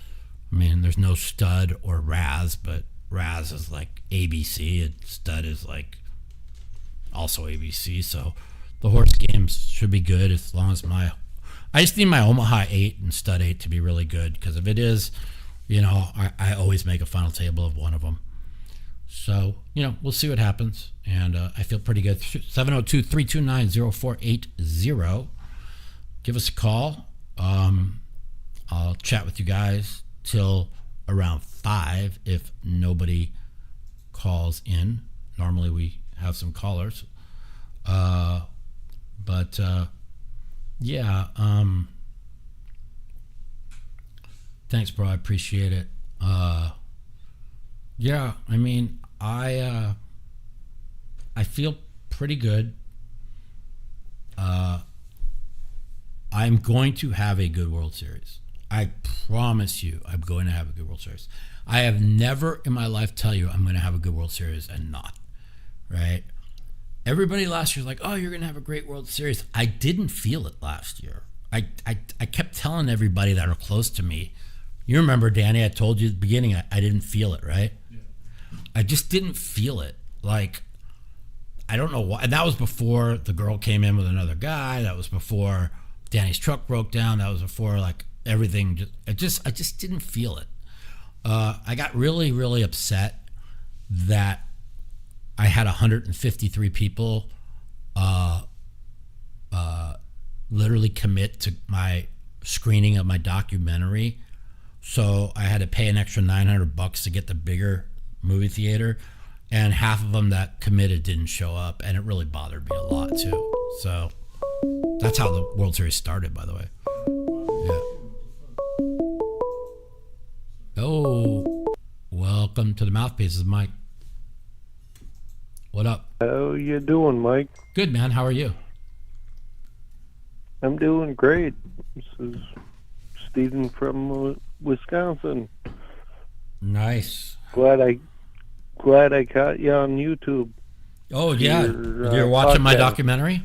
There's no stud or Raz, but Raz is ABC and stud is also ABC. So the horse games should be good as long as I just need my Omaha 8 and stud 8 to be really good, because if it is, I always make a final table of one of them. So, we'll see what happens. And I feel pretty good. 702-329-0480. Give us a call. I'll chat with you guys till around 5 if nobody calls in. Normally we have some callers. Thanks, bro. I appreciate it. I feel pretty good. I'm going to have a good World Series. I promise you I'm going to have a good World Series. I have never in my life tell you I'm going to have a good World Series and not, right? Everybody last year was like, oh, you're going to have a great World Series. I didn't feel it last year. I kept telling everybody that are close to me. You remember, Danny, I told you at the beginning I didn't feel it, right? Yeah. I just didn't feel it. Like, I don't know why. And that was before the girl came in with another guy. That was before Danny's truck broke down. That was before, like, everything. I just didn't feel it. I got really, really upset that I had 153 people literally commit to my screening of my documentary. So I had to pay an extra $900 to get the bigger movie theater, and half of them that committed didn't show up, and it really bothered me a lot too. So that's how the World Series started, by the way. Yeah. Oh, welcome to the Mouthpiece. This is Mike. What up? How you doing, Mike? Good, man. How are you? I'm doing great. This is Steven from Wisconsin. Nice. Glad I caught you on YouTube. Oh yeah, you're watching my documentary.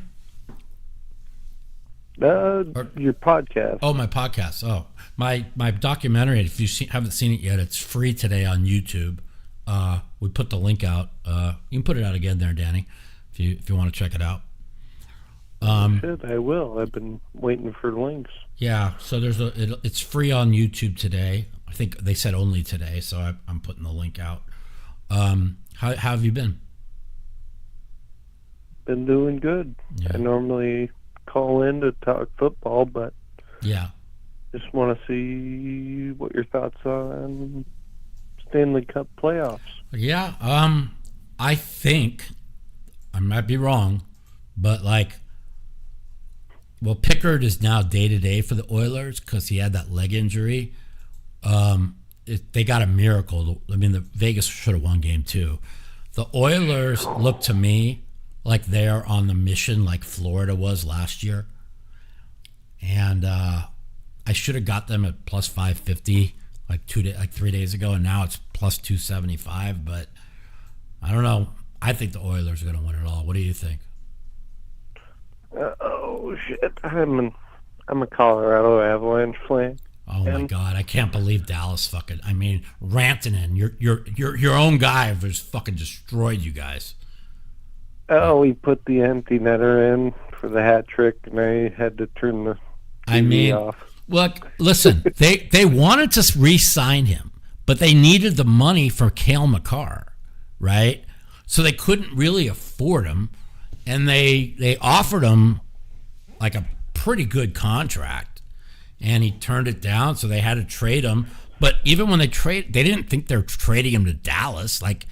Your podcast. Oh, my podcast. Oh, my documentary. If you haven't seen it yet, it's free today on YouTube. We put the link out. You can put it out again there, Danny, if you want to check it out. Shit, I will. I've been waiting for links. Yeah, so it's free on YouTube today. I think they said only today, so I'm putting the link out. How have you been? Been doing good. Yeah. I normally call in to talk football, but yeah, just want to see what your thoughts are on Stanley Cup playoffs. Yeah, I think I might be wrong, but Pickard is now day-to-day for the Oilers because he had that leg injury. They got a miracle. I mean, the Vegas should have won game 2. The Oilers look to me like they're on the mission like Florida was last year. And I should have got them at plus 550 like 3 days ago, and now it's plus 275. But I don't know. I think the Oilers are going to win it all. What do you think? Oh shit! I'm a Colorado Avalanche fan. Oh my God! I can't believe Dallas fucking. I mean, Rantanen, your own guy has fucking destroyed you guys. Oh, he put the empty netter in for the hat trick, and I had to turn the TV off. Look, listen, they wanted to re-sign him, but they needed the money for Cale Makar, right? So they couldn't really afford him, and they offered him like a pretty good contract, and he turned it down, so they had to trade him. But even when they didn't think they were trading him to Dallas. Like,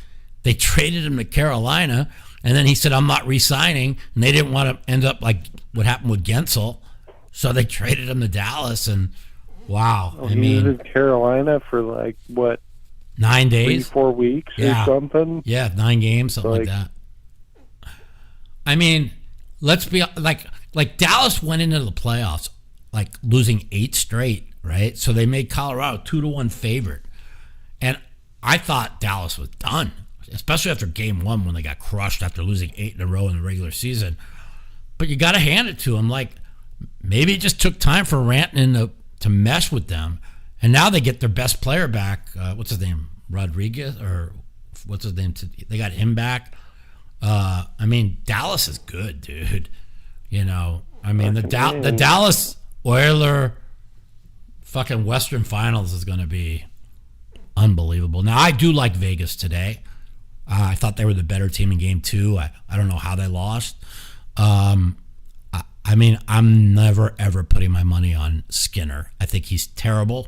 they traded him to Carolina, and then he said, I'm not re-signing, and they didn't want to end up like what happened with Gensel, so they traded him to Dallas, and wow. Oh, he was in Carolina for like, what? 9 days? 3-4 weeks or something? Yeah, 9 games, something like that. I mean, let's be like Dallas went into the playoffs like losing 8 straight, right? So they made Colorado 2-1 favorite. And I thought Dallas was done, especially after game 1 when they got crushed after losing 8 in a row in the regular season. But you got to hand it to them. Like, maybe it just took time for Rantanen to mesh with them. And now they get their best player back. What's his name? Rodriguez? Or what's his name? They got him back. I mean, Dallas is good, dude. You know, I mean, the Dallas Oiler fucking Western Finals is going to be unbelievable. Now, I do like Vegas today. I thought they were the better team in game 2. I don't know how they lost. I mean, I'm never, ever putting my money on Skinner. I think he's terrible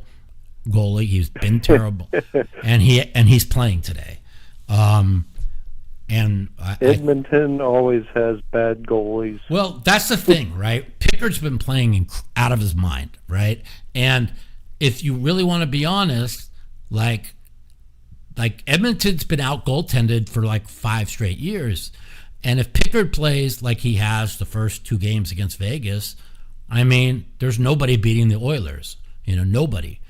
goalie. He's been terrible. and he's playing today. Edmonton always has bad goalies. Well, that's the thing, right? Pickard's been playing out of his mind, right? And if you really want to be honest, like Edmonton's been out goaltended for like 5 straight years. And if Pickard plays like he has the first 2 games against Vegas, I mean, there's nobody beating the Oilers. Nobody.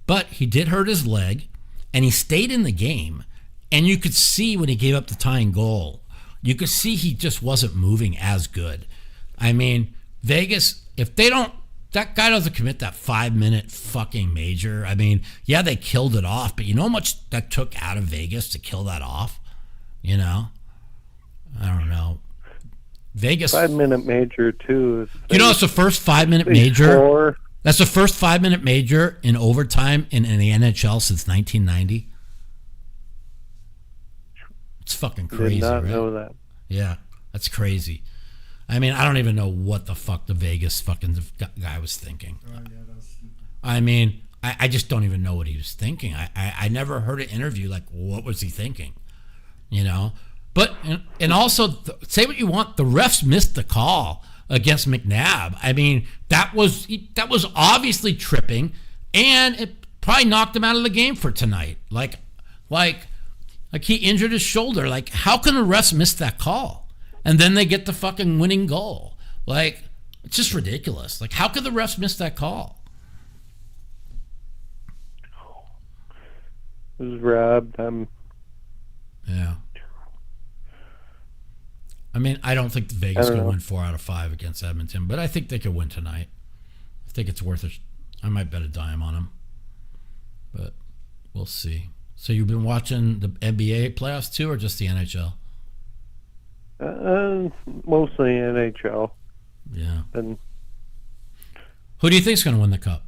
But he did hurt his leg, and he stayed in the game. And you could see when he gave up the tying goal, you could see he just wasn't moving as good. I mean, Vegas, if that guy doesn't commit that 5-minute fucking major, I mean, yeah, they killed it off, but you know how much that took out of Vegas to kill that off? I don't know. Vegas 5-minute major too. It's the first 5-minute major. That's the first 5-minute major in overtime in the NHL since 1990. It's fucking crazy. Did not right? know that. Yeah, that's crazy. I mean, I don't even know what the fuck the Vegas fucking guy was thinking. Oh, yeah, that was stupid. I mean, I just don't even know what he was thinking. I never heard an interview like, what was he thinking? But and also say what you want, the refs missed the call against McNabb. I mean, that was obviously tripping, and it probably knocked him out of the game for tonight. Like he injured his shoulder. Like, how can the refs miss that call? And then they get the fucking winning goal. Like, it's just ridiculous. Like, how could the refs miss that call? It was robbed. Yeah. I mean, I don't think the Vegas could win 4 out of 5 against Edmonton, but I think they could win tonight. I think it's worth it. I might bet a dime on them, but we'll see. So you've been watching the NBA playoffs too, or just the NHL? Mostly NHL. Yeah. And who do you think is going to win the cup?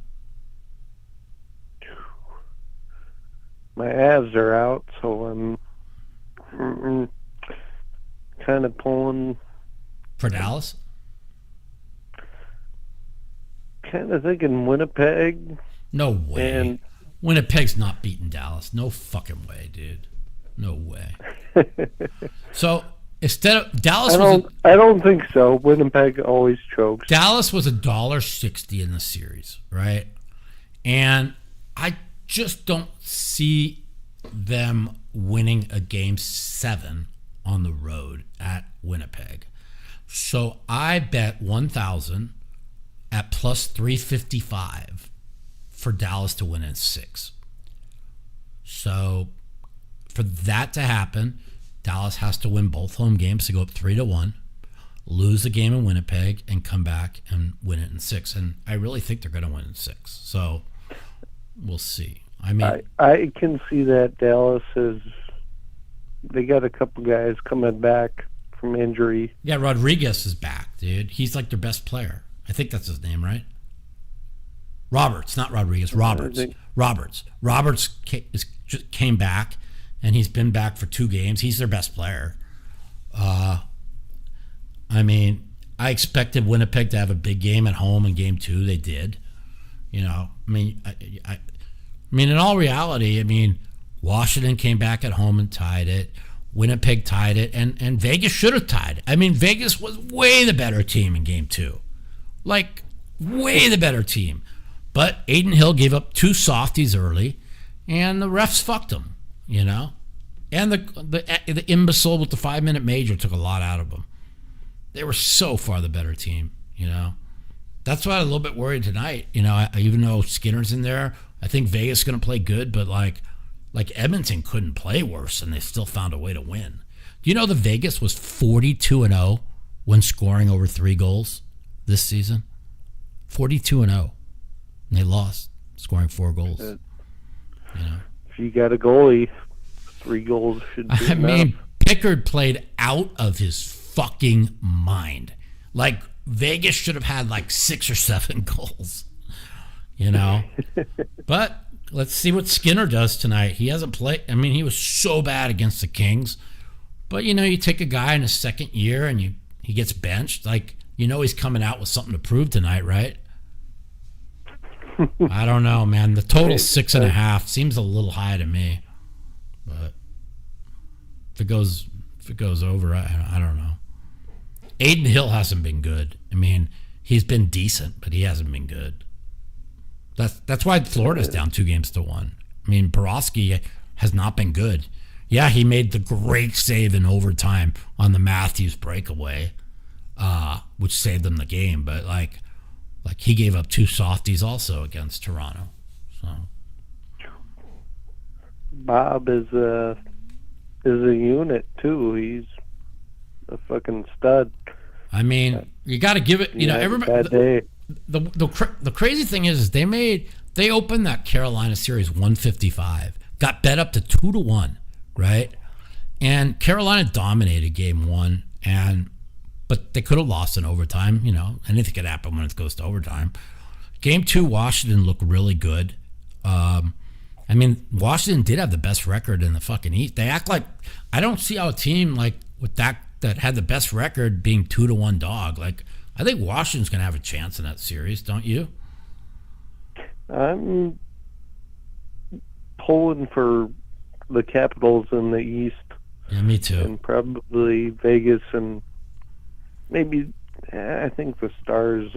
my Avs are out, so I'm kind of pulling for Dallas. Kind of thinking Winnipeg. No way. And Winnipeg's not beating Dallas. No fucking way, dude. No way. So instead of Dallas, I don't think so. Winnipeg always chokes. Dallas was $1.60 in the series, right? And I just don't see them winning a game 7 on the road at Winnipeg. So I bet 1,000 at plus 355 for Dallas to win in 6. So for that to happen, Dallas has to win both home games to go up 3-1, lose the game in Winnipeg, and come back and win it in 6. And I really think they're going to win in 6. So we'll see. I mean, I can see that Dallas they got a couple guys coming back from injury. Yeah, Rodriguez is back, dude. He's like their best player. I think that's his name, right? Roberts, not Rodriguez. Roberts came back, and he's been back for 2 games. He's their best player. I mean, I expected Winnipeg to have a big game at home in Game 2. They did. You know, I mean, I mean, in all reality, I mean, Washington came back at home and tied it. Winnipeg tied it, and Vegas should have tied. I mean, Vegas was way the better team in Game 2. Like, way the better team. But Aiden Hill gave up 2 softies early, and the refs fucked him, you know? And the imbecile with the 5-minute major took a lot out of them. They were so far the better team, you know? That's why I'm a little bit worried tonight. You know, even though Skinner's in there, I think Vegas is going to play good, but like Edmonton couldn't play worse, and they still found a way to win. Do you know the Vegas was 42-0 when scoring over 3 goals this season? 42-0. And they lost, scoring 4 goals. You know? If you got a goalie, 3 goals should be enough. mean, Pickard played out of his fucking mind. Like, Vegas should have had like 6 or 7 goals. You know? But let's see what Skinner does tonight. He hasn't played. I mean, he was so bad against the Kings. But, you take a guy in his second year and he gets benched. Like, he's coming out with something to prove tonight, right? I don't know, man. The total 6.5 seems a little high to me. But if it goes over, I don't know. Aiden Hill hasn't been good. I mean, he's been decent, but he hasn't been good. That's why Florida's down 2-1. I mean, Borowski has not been good. Yeah, he made the great save in overtime on the Matthews breakaway, which saved them the game. But like he gave up 2 softies also against Toronto. So Bob is a unit too. He's a fucking stud. I mean, you got to give it. Everybody. Bad day. The crazy thing is they opened that Carolina series 155, got bet up to 2-1, right? And Carolina dominated game 1, but they could have lost in overtime. Anything could happen when it goes to overtime. Game 2, Washington looked really good. I mean, Washington did have the best record in the fucking East. They act like I don't see how a team like with that had the best record being 2-1 dog. Like, I think Washington's going to have a chance in that series, don't you? I'm pulling for the Capitals in the East. Yeah, me too. And probably Vegas and maybe, I think the Stars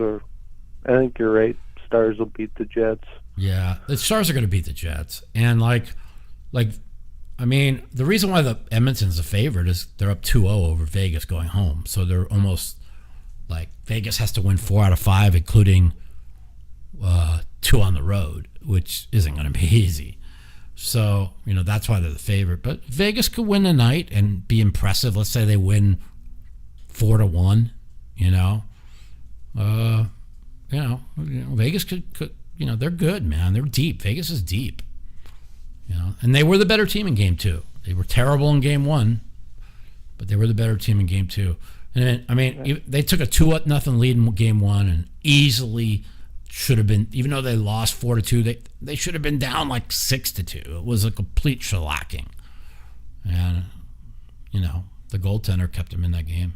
I think you're right. Stars will beat the Jets. Yeah, the Stars are going to beat the Jets. And I mean, the reason why the Edmonton's a favorite is they're up 2-0 over Vegas going home. So they're almost like Vegas has to win 4 out of 5, including 2 on the road, which isn't going to be easy. So, that's why they're the favorite. But Vegas could win tonight and be impressive. Let's say they win 4-1, Vegas could they're good, man. They're deep. Vegas is deep. And they were the better team in game 2. They were terrible in game 1, but they were the better team in game 2. And I mean, they took a 2-0 lead in game 1 and easily should have been, even though they lost 4-2, they should have been down like 6-2. It was a complete shellacking. And, the goaltender kept them in that game.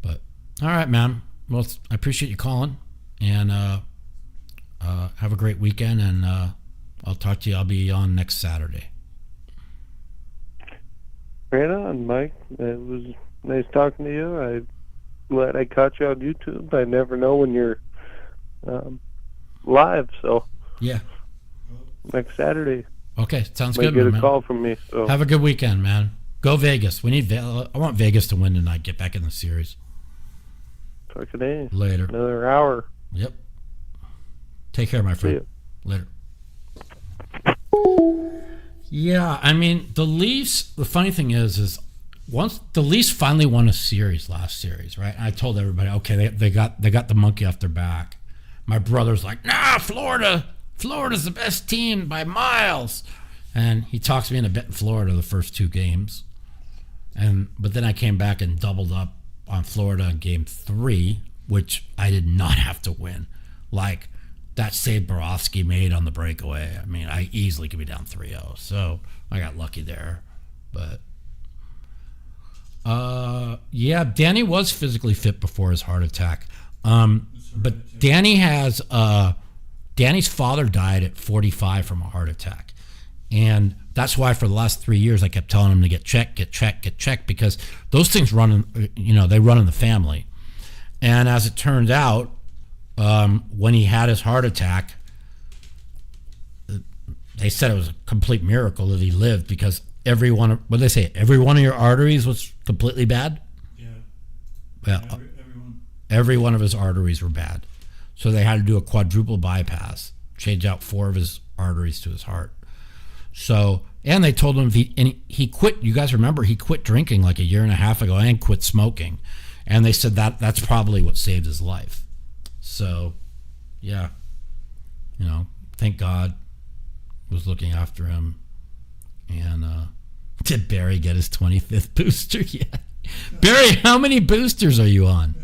But, all right, man. Well, I appreciate you calling. And have a great weekend. And I'll talk to you. I'll be on next Saturday. Right on, Mike. It was nice talking to you. I'm glad I caught you on YouTube. I never know when you're live, so yeah, next Saturday. Okay, sounds Might good. Get a man. call from me. So have a good weekend, man. Go Vegas. I want Vegas to win tonight. Get back in the series. Talk today. Later. Another hour. Yep. Take care, my friend. Later. Yeah, I mean, the Leafs, the funny thing is once the Leafs finally won a series last series, right? And I told everybody, okay, they got the monkey off their back. My brother's like, nah, Florida's the best team by miles. And he talks me into betting Florida the first 2 games. But then I came back and doubled up on Florida in game 3, which I did not have to win. Like, that save Borowski made on the breakaway. I mean, I easily could be down 3-0. So I got lucky there. But yeah, Danny was physically fit before his heart attack. But Danny's father died at 45 from a heart attack. And that's why for the last 3 years I kept telling him to get checked, because those things they run in the family. And as it turned out, when he had his heart attack, they said it was a complete miracle that he lived, because every one of your arteries was completely bad. Yeah. Well, every one of his arteries were bad, so they had to do a quadruple bypass, change out 4 of his arteries to his heart. So, and they told him he quit. You guys remember he quit drinking like 1.5 years ago and quit smoking, and they said that's probably what saved his life. So, yeah, thank God was looking after him. And did Barry get his 25th booster yet? Barry, how many boosters are you on?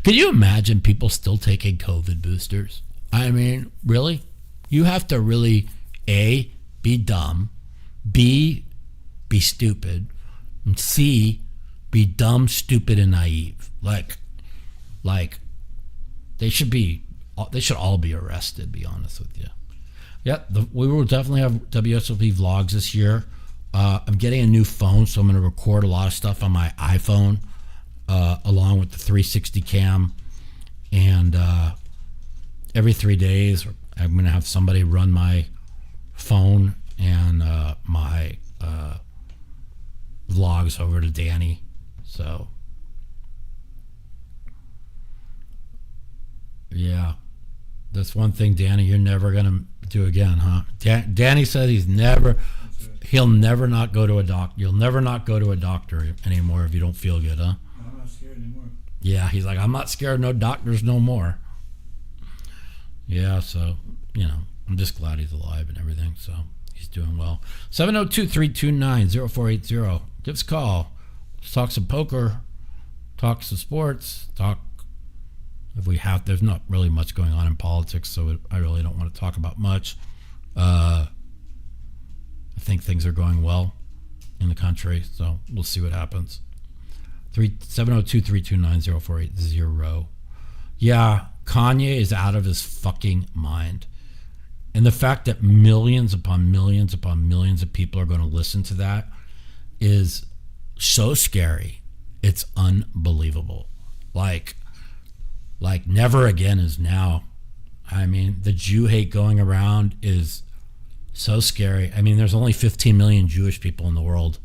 Can you imagine people still taking COVID boosters? I mean, really? You have to really, A, be dumb, B, be stupid, and C, be dumb, stupid, and naive. Like they should all be arrested, to be honest with you. Yep, we will definitely have WSOP vlogs this year. I'm getting a new phone, so I'm going to record a lot of stuff on my iPhone, along with the 360 cam. And every 3 days, I'm going to have somebody run my phone and my vlogs over to Danny. So, yeah, that's one thing, Danny, you're never going to do again, huh? Danny said he'll never not go to a doctor. You'll never not go to a doctor anymore if you don't feel good, huh? I'm not scared anymore. Yeah, he's like, I'm not scared of no doctors no more. Yeah, so, I'm just glad he's alive and everything, so he's doing well. 702-329-0480. Give us a call. Let's talk some poker, talk some sports, talk, if we have, there's not really much going on in politics, so I really don't want to talk about much. I think things are going well in the country, so we'll see what happens. 702-329-0480. Yeah, Kanye is out of his fucking mind. And the fact that millions upon millions upon millions of people are going to listen to that is so scary. It's unbelievable. Like never again is now. I mean, the Jew hate going around is so scary. I mean, there's only 15 million Jewish people in the world.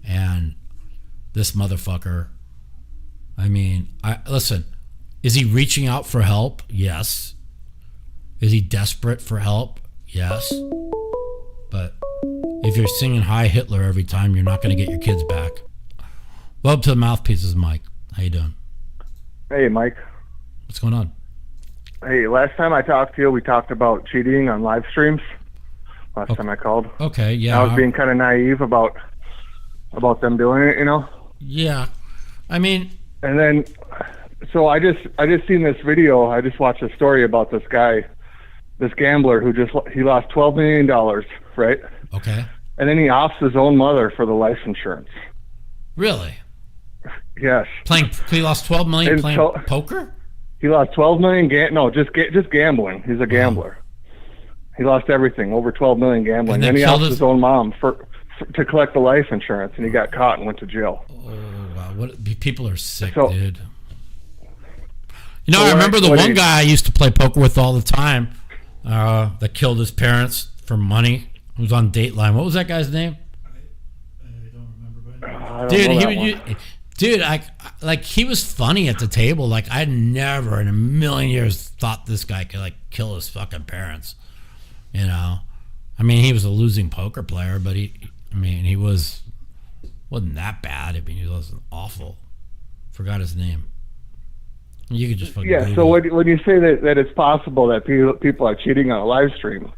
And this motherfucker, I mean, listen, is he reaching out for help? Yes. Is he desperate for help? Yes. But if you're singing Hi Hitler every time, you're not going to get your kids back. Welcome to the Mouthpieces, Mike. How you doing? Hey, Mike. What's going on? Hey, last time I talked to you, we talked about cheating on live streams. Last time I called. Okay, yeah. I was being kind of naive about them doing it, Yeah. I mean, and then so I just seen this video. I just watched a story about this guy, this gambler who he lost $12 million, right? Okay. And then he offs his own mother for the life insurance. Really? Yes. He lost $12 million playing poker? He lost $12 million. Just gambling. He's a gambler. He lost everything, over $12 million gambling. And then he offed his own mom to collect the life insurance, and he got caught and went to jail. Oh wow! People are sick, so, dude. I remember the one guy I used to play poker with all the time that killed his parents for money. Who was on Dateline? What was that guy's name? I don't remember. Dude, he was funny at the table. Like, I never in a million years thought this guy could kill his fucking parents. I mean, he was a losing poker player, but he wasn't that bad. I mean, he wasn't awful. Forgot his name. You could just fucking yeah. So when you say that it's possible that people are cheating on a live stream,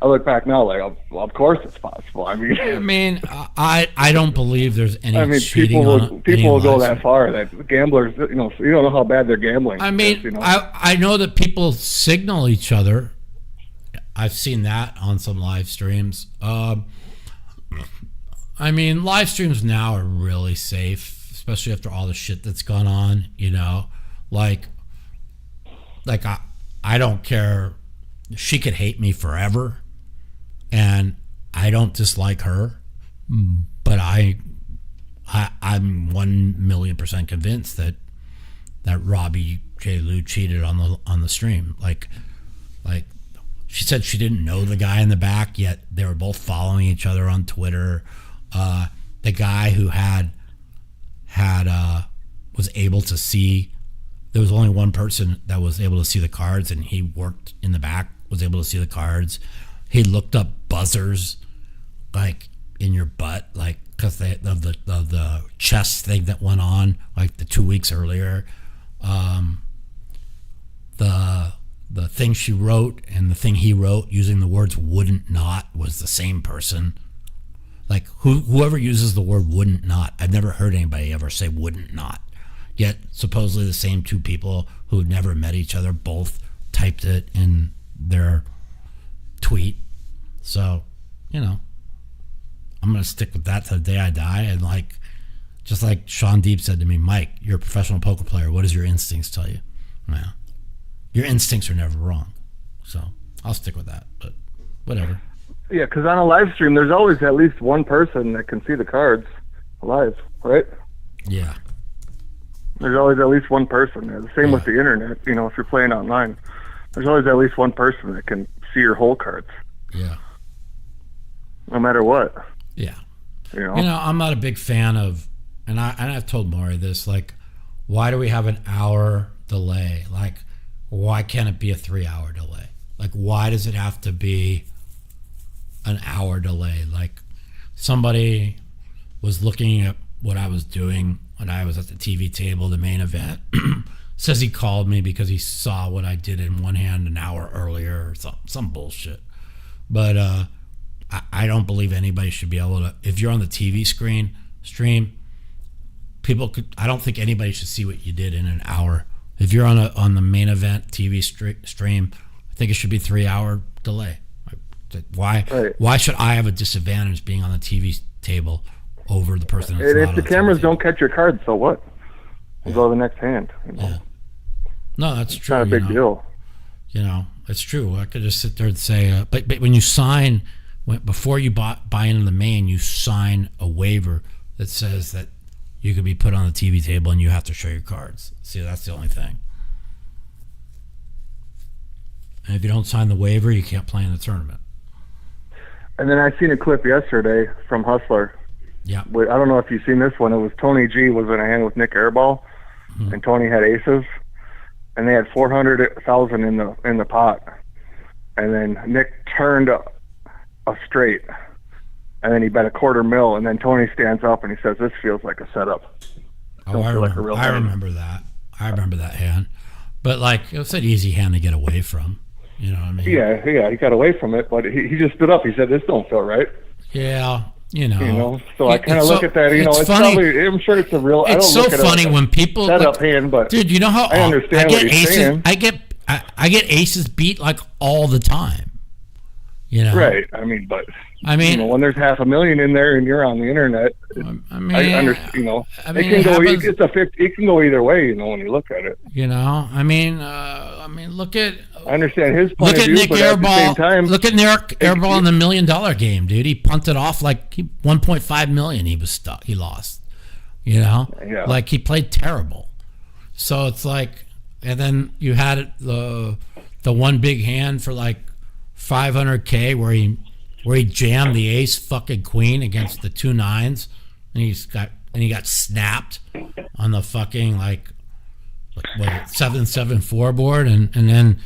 I look back now well, of course it's possible. I mean, I don't believe there's any cheating people will go that far. That gamblers, you don't know how bad they're gambling. I mean, I know that people signal each other. I've seen that on some live streams. I mean, live streams now are really safe, especially after all the shit that's gone on. I don't care. She could hate me forever, and I don't dislike her, but I'm 1,000,000% convinced that Robbie J. Lou cheated on the stream. Like she said she didn't know the guy in the back, yet they were both following each other on Twitter. The guy who was able to see. There was only one person that was able to see the cards, and he worked in the back, was able to see the cards. He looked up buzzers, in your butt, because of the chess thing that went on, the 2 weeks earlier. The thing she wrote and the thing he wrote using the words wouldn't not was the same person. Whoever uses the word wouldn't not, I've never heard anybody ever say wouldn't not. Yet supposedly the same two people who had never met each other both typed it in their tweet. So, you know, I'm going to stick with that to the day I die. And like, just like Sean Deep said to me, Mike, you're a professional poker player. What does your instincts tell you? Well, your instincts are never wrong. So I'll stick with that, but whatever. Yeah, because on a live stream, there's always at least one person that can see the cards live, right? Yeah. There's always at least one person. The same with the internet. You know, if you're playing online, there's always at least one person that can see your whole cards. Yeah. No matter what. Yeah. You know, I'm not a big fan of, and I've told Maury this, like, why do we have an hour delay? Like, why can't it be a 3-hour delay? Like, why does it have to be an hour delay? Like, somebody was looking at what I was doing when I was at the TV table, the main event. Says he called me because he saw what I did in one hand an hour earlier or some bullshit. But I don't believe anybody should be able to, if you're on the TV stream, I don't think anybody should see what you did in an hour. If you're on the main event TV stream, I think it should be 3-hour delay. Why should I have a disadvantage being on the TV table over the person that's and not if the on cameras TV don't catch your cards, so what? We'll go to the next hand. You know? Yeah. No, that's true. Not a big deal. You know, it's true. I could just sit there and say, but when you sign, before you buy into the main, you sign a waiver that says that you could be put on the TV table and you have to show your cards. See, that's the only thing. And if you don't sign the waiver, you can't play in the tournament. And then I seen a clip yesterday from Hustler. Yeah. I don't know if you've seen this one. It was Tony G was in a hand with Nick Airball, and Tony had aces, and they had 400,000 in the pot, and then Nick turned a straight, and then he bet $250,000, and then Tony stands up and he says, "This feels like a setup." Oh, I remember that. I remember that hand, but like, it was an easy hand to get away from. You know what I mean? Yeah, he got away from it, but he just stood up. He said, "This don't feel right." Yeah. You know, so I kind of look at that. It's funny. Probably, I'm sure it's a real. It's so funny when people set up hand, but dude, you know how I understand what you're saying. I get aces beat like all the time. You know, right? I mean, when there's $500,000 in there and you're on the internet, I understand. You know, it can go. It's a 50. It can go either way. You know, when you look at it. You know, I mean, look at. I understand his point of view, Nick but Airball, at the same time, look at Nick Airball in the $1 million game, dude. He punted off like $1.5 million. He was stuck. He lost. You know, like he played terrible. So it's like, and then you had the one big hand for like $500K where he jammed the ace fucking queen against the 2 9s, and he got snapped on the fucking like 7-7-4 board, and then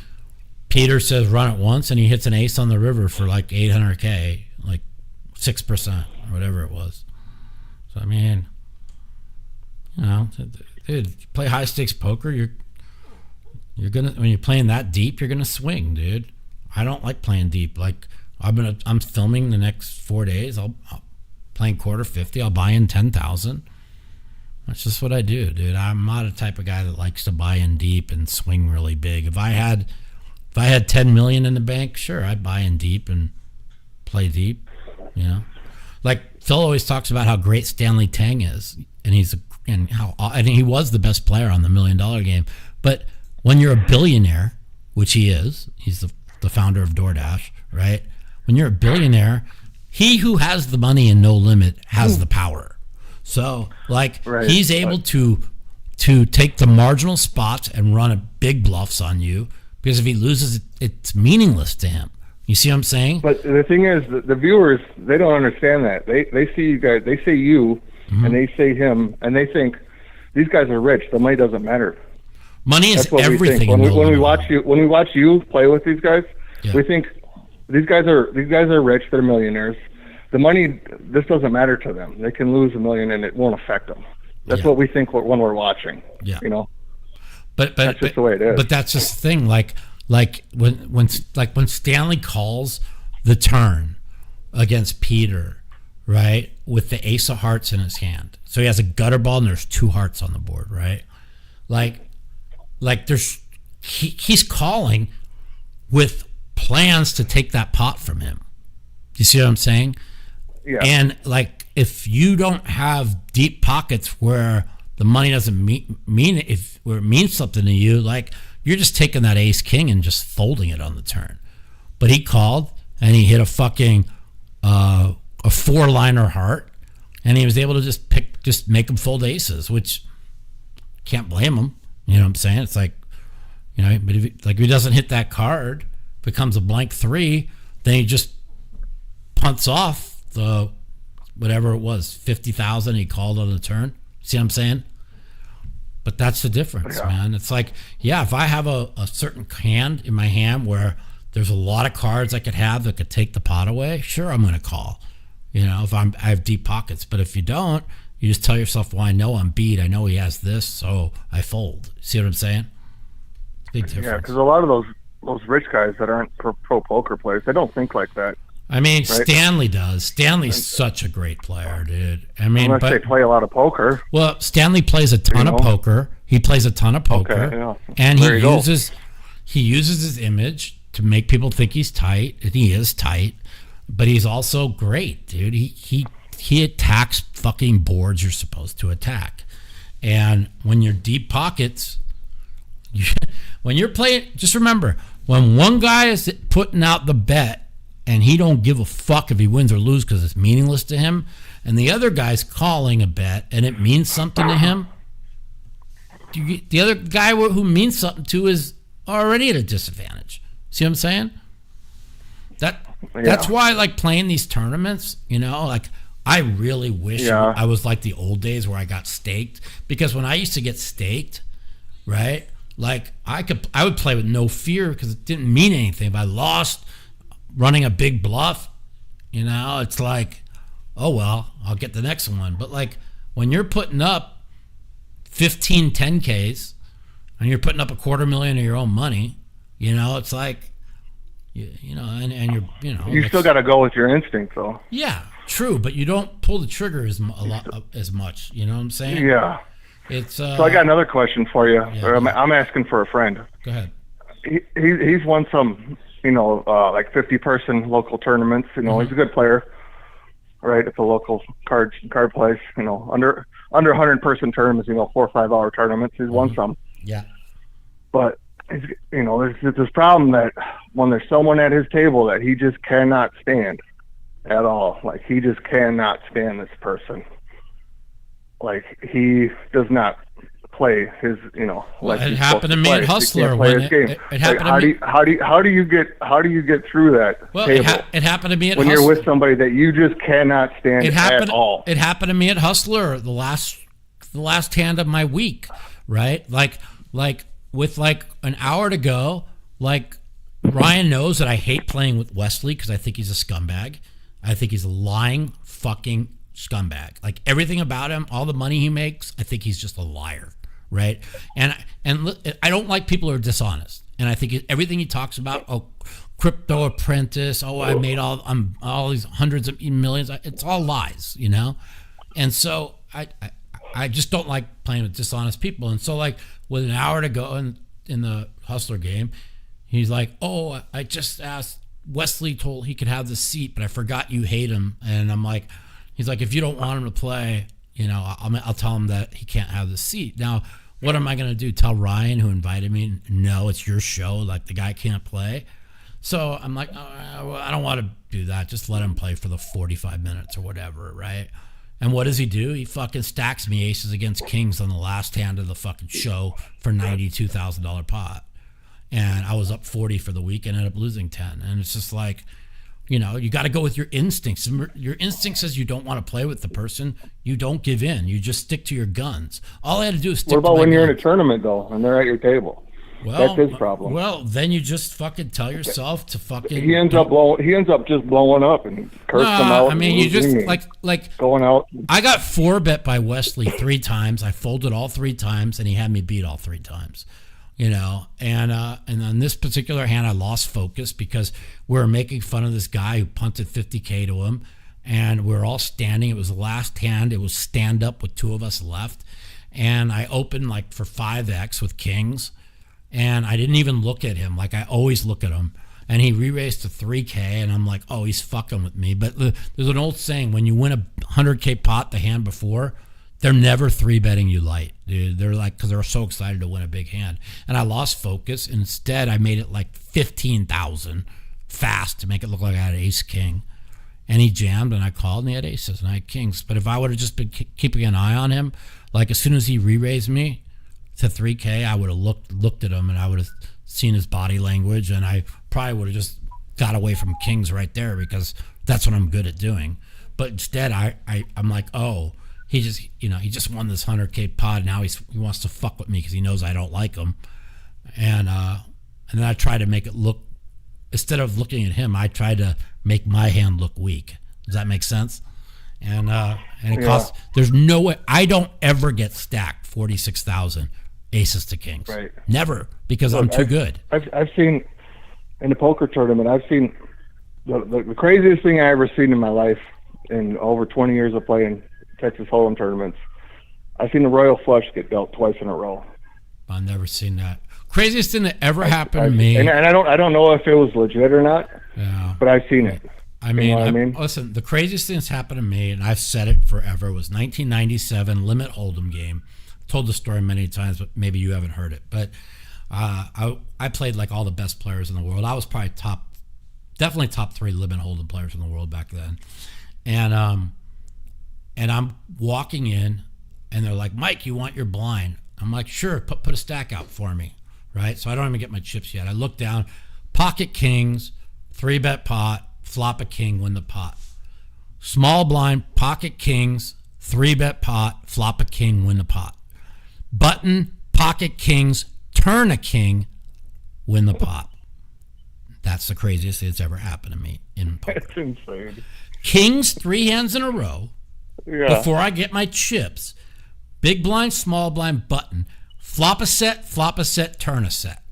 Peter says run it once, and he hits an ace on the river for like $800K, like 6% or whatever it was. So I mean, you know, dude, play high stakes poker. You're gonna, when you're playing that deep, you're gonna swing, dude. I don't like playing deep. Like I'm filming the next 4 days. I'll playing quarter 50. I'll buy in 10,000. That's just what I do, dude. I'm not a type of guy that likes to buy in deep and swing really big. If I had 10 million in the bank, sure, I'd buy in deep and play deep. You know, like Phil always talks about how great Stanley Tang is, and he was the best player on the $1 million game. But when you're a billionaire, which he is, he's the founder of DoorDash, right? When you're a billionaire, he who has the money and no limit has the power. So, like, he's able to take the marginal spots and run a big bluffs on you, because if he loses, it's meaningless to him. You see what I'm saying? But the thing is, the viewers, they don't understand that. They see you guys, they say you, and they say him, and they think these guys are rich. The money doesn't matter. Money is everything. When we watch you play with these guys, we think these guys are rich. They're millionaires. The money, this doesn't matter to them. They can lose $1 million and it won't affect them. That's what we think when we're watching. Yeah, you know. But that's just the way it is. But that's just the thing. Like when Stanley calls the turn against Peter, right, with the ace of hearts in his hand. So he has a gutter ball and there's 2 hearts on the board, right? Like he's calling with plans to take that pot from him. You see what I'm saying? Yeah. And like, if you don't have deep pockets where the money doesn't where it means something to you, like, you're just taking that ace king and just folding it on the turn. But he called and he hit a fucking a 4-liner heart, and he was able to just make him fold aces, which can't blame him. You know what I'm saying? It's like, you know, but if he doesn't hit that card, becomes a blank 3, then he just punts off the whatever it was, 50,000 he called on the turn. See what I'm saying? But that's the difference, man. It's like, yeah, if I have a certain hand in my hand where there's a lot of cards I could have that could take the pot away, sure, I'm going to call. You know, if I have deep pockets. But if you don't, you just tell yourself, well, I know I'm beat. I know he has this, so I fold. See what I'm saying? Big difference. Yeah, because a lot of those rich guys that aren't pro poker players, they don't think like that. I mean, right? Stanley does. Stanley's such a great player, dude. I mean, unless they play a lot of poker. Well, Stanley plays a ton of poker. He plays a ton of poker, okay, yeah. And he uses his image to make people think he's tight, and he is tight. But he's also great, dude. He attacks fucking boards you're supposed to attack, and when you're deep pockets, when you're playing, just remember, when one guy is putting out the bet and he don't give a fuck if he wins or loses because it's meaningless to him, and the other guy's calling a bet and it means something to him, the other guy who means something to is already at a disadvantage. See what I'm saying? That's why I like playing these tournaments, you know, like, I really wish I was like the old days where I got staked, because when I used to get staked, right, like, I would play with no fear because it didn't mean anything. If I lost running a big bluff, you know, it's like, oh well, I'll get the next one. But like, when you're putting up 15 10Ks and you're putting up $250,000 of your own money, you know, it's like, you know, and you're, you know, you still got to go with your instinct, though. Yeah, true, but you don't pull the trigger as much. You know what I'm saying? Yeah. It's so I got another question for you. Yeah, or I'm asking for a friend. Go ahead. He's won some, you know, like 50-person local tournaments. You know, he's a good player, right? It's a local card place. You know, under 100-person tournaments. You know, 4 or 5 hour tournaments. He's won some. Yeah. But you know, there's this problem that when there's someone at his table that he just cannot stand at all. Like, he just cannot stand this person. Like, he does not play his, you know. Well, like it happened to me at Hustler. It happened to me. How do you get through that table? It happened to me at when Hustler. You're with somebody that you just cannot stand at all. It happened to me at Hustler the last hand of my week, right? Like with like an hour to go, like, Ryan knows that I hate playing with Wesley because I think he's a scumbag. I think he's a lying fucking scumbag. Like, everything about him, all the money he makes, I think he's just a liar, right? And I don't like people who are dishonest. And I think everything he talks about, crypto apprentice, I made all these hundreds of millions, it's all lies, you know? And so I just don't like playing with dishonest people. And so, like, with an hour to go in the Hustler game, he's like, I just asked, Wesley told he could have the seat, but I forgot you hate him. And I'm like, he's like, if you don't want him to play, you know, I'll tell him that he can't have the seat. Now, what am I going to do? Tell Ryan, who invited me, no, it's your show, like, the guy can't play? So I'm like, I don't want to do that. Just let him play for the 45 minutes or whatever, right? And what does he do? He fucking stacks me aces against kings on the last hand of the fucking show for $92,000 pot. And I was up 40 for the week and ended up losing 10. And it's just like, you know, you got to go with your instincts. Your instinct says you don't want to play with the person. You don't give in. You just stick to your guns. All I had to do is stick to my guns. What about when you're in a tournament, though, and they're at your table? Well, that's his problem. Well, then you just fucking tell yourself to fucking. He ends up just blowing up and cursing them out. I mean, you just like going out. I got 4-bet by Wesley 3 times. I folded all 3 times, and he had me beat all 3 times. You know, and on this particular hand, I lost focus because we were making fun of this guy who punted 50K to him, and we were all standing. It was the last hand. It was stand up with 2 of us left, and I opened like for 5x with kings. And I didn't even look at him. Like, I always look at him. and he re-raised to 3K, and I'm like, oh, he's fucking with me. But there's an old saying, when you win a 100K pot the hand before, they're never 3-betting you light, dude. They're like, because they're so excited to win a big hand. And I lost focus. Instead, I made it like 15,000 fast to make it look like I had ace king. And he jammed, and I called, and he had aces, and I had kings. But if I would have just been keeping an eye on him, like as soon as he re-raised me to 3K, I would have looked at him, and I would have seen his body language, and I probably would have just got away from kings right there, because that's what I'm good at doing. But instead, I'm like, oh, he just won this 100K pod. Now he wants to fuck with me because he knows I don't like him, and then I try to make it look, instead of looking at him, I try to make my hand look weak. Does that make sense? And it costs. There's no way. I don't ever get stacked 46,000 aces to kings. Right. Never, because I'm too good. I've seen in the poker tournament. I've seen the craziest thing I ever seen in my life in over 20 years of playing Texas Hold'em tournaments. I've seen the royal flush get dealt twice in a row. I've never seen that. Craziest thing that ever happened to me. And I don't know if it was legit or not. Yeah. But I've seen it. I mean, listen, the craziest thing that's happened to me, and I've said it forever, was 1997 Limit Hold'em game. I've told the story many times, but maybe you haven't heard it. But I played like all the best players in the world. I was probably definitely top 3 Limit Hold'em players in the world back then. And I'm walking in, and they're like, Mike, you want your blind? I'm like, sure, put a stack out for me, right? So I don't even get my chips yet. I look down, pocket kings, 3-bet pot, flop a king, win the pot. Small blind, pocket kings, 3-bet pot, flop a king, win the pot. Button, pocket kings, turn a king, win the pot. That's the craziest thing that's ever happened to me in poker. That's insane. Kings 3 hands in a row. Yeah. Before I get my chips. Big blind, small blind, button. Flop a set, turn a set.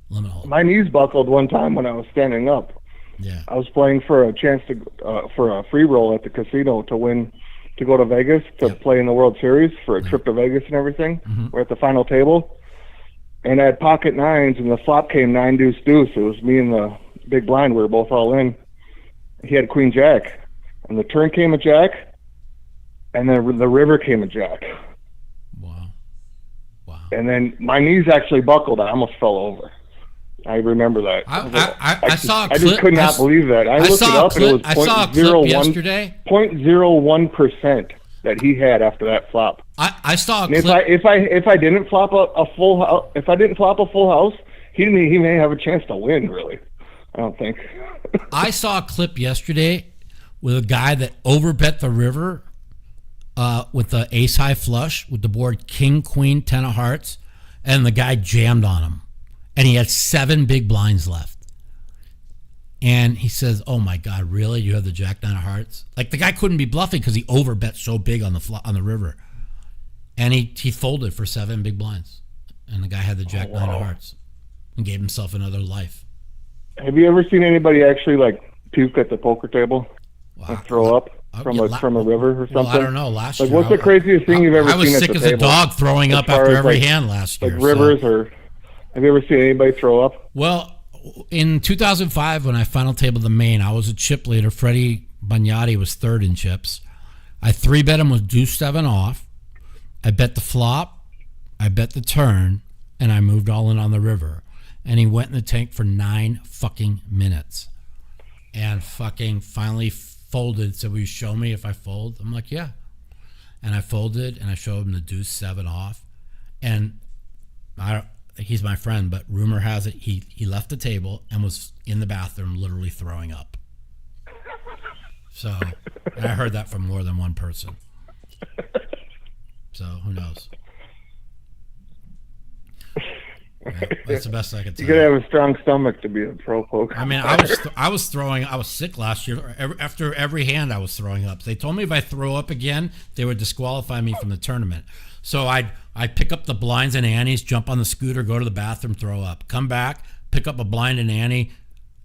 Limit hold. My knees buckled one time when I was standing up. Yeah. I was playing for a chance to for a free roll at the casino to go to Vegas to play in the World Series for a trip to Vegas and everything. Mm-hmm. We're at the final table, and I had pocket nines, and the flop came 9 deuce deuce. It was me and the big blind. We were both all in. He had queen jack, and the turn came a jack, and then the river came a jack. Wow. And then my knees actually buckled. I almost fell over. I remember that. I saw a clip. I just could not believe that. I looked it up, and it was 0.01% that he had after that flop. I saw a clip. If I didn't flop a full house, he may have a chance to win. Really, I don't think. I saw a clip yesterday with a guy that overbet the river with the ace high flush with the board king, queen, 10 of hearts, and the guy jammed on him. And he had 7 big blinds left. And he says, oh my God, really? You have the jack 9 of hearts? Like, the guy couldn't be bluffing because he overbet so big on the river. And he folded for 7 big blinds. And the guy had the jack 9 of hearts and gave himself another life. Have you ever seen anybody actually like puke at the poker table and throw up from a river or something? Well, I don't know. Last year, what's the craziest thing you've ever seen at the table? I was sick as a dog throwing up after every hand last year. Like rivers or... Have you ever seen anybody throw up? Well, in 2005, when I final tabled the main, I was a chip leader. Freddie Bagnotti was 3rd in chips. I 3-bet him with deuce 7 off. I bet the flop. I bet the turn. And I moved all in on the river. And he went in the tank for 9 fucking minutes. And fucking finally folded. Said, will you show me if I fold? I'm like, yeah. And I folded, and I showed him the deuce 7 off. And he's my friend, but rumor has it he left the table and was in the bathroom literally throwing up. So I heard that from more than one person. So who knows? Yeah, that's the best I could tell. You gotta have a strong stomach to be a pro poker. I mean, I was sick last year. After every hand, I was throwing up. They told me if I throw up again, they would disqualify me from the tournament. So I'd pick up the blinds and antes, jump on the scooter, go to the bathroom, throw up. Come back, pick up a blind and ante,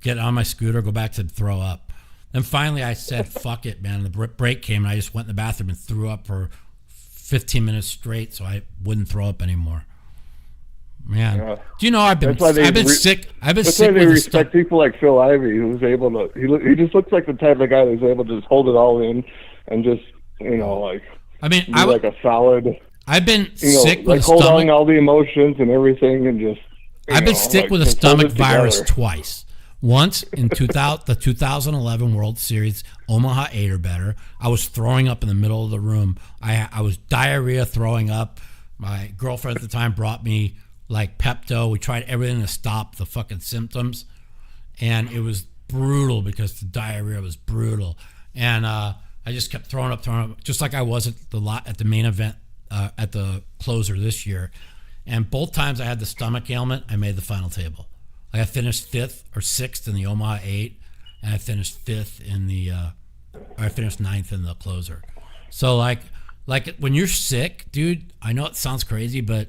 get on my scooter, go back to throw up. Then finally I said, fuck it, man. The break came, and I just went in the bathroom and threw up for 15 minutes straight so I wouldn't throw up anymore. Man, Yeah. do you know I've been sick. I've been That's sick why they with respect people like Phil Ivey, who's able to. He just looks like the type of guy who's able to just hold it all in and just like. I mean, be like a solid. I've been sick with like a stomach. holding all the emotions and everything, and just. I've been sick with a just stomach hold it virus together. twice. Once in the 2011 World Series, Omaha 8 or better. I was throwing up in the middle of the room. I was diarrhea, throwing up. My girlfriend at the time brought me like Pepto. We tried everything to stop the fucking symptoms, and it was brutal because the diarrhea was brutal. And I just kept throwing up, just like I was at the main event at the closer this year. And both times I had the stomach ailment, I made the final table. Like I finished 5th or 6th in the Omaha 8, and I finished 5th in the, I finished 9th in the closer. So like when you're sick, dude, I know it sounds crazy, but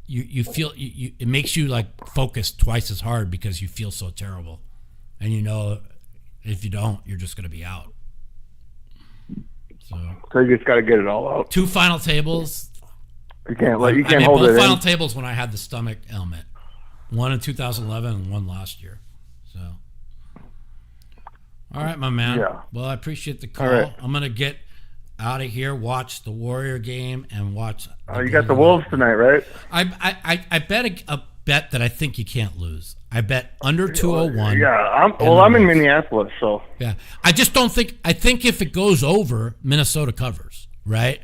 you feel, it makes you like focus twice as hard because you feel so terrible. And if you don't, you're just going to be out. So you just got to get it all out. 2 final tables. You can't hold it in. Both final tables when I had the stomach ailment. One in 2011 and one last year. So, all right, my man. Yeah. Well, I appreciate the call. Right. I'm gonna get out of here, watch the Warrior game, and watch. You got the Wolves tonight, right? I bet a bet that I think you can't lose. I bet under 201. Yeah, I'm in Minneapolis, so. Yeah, I just don't think. I think if it goes over, Minnesota covers, right?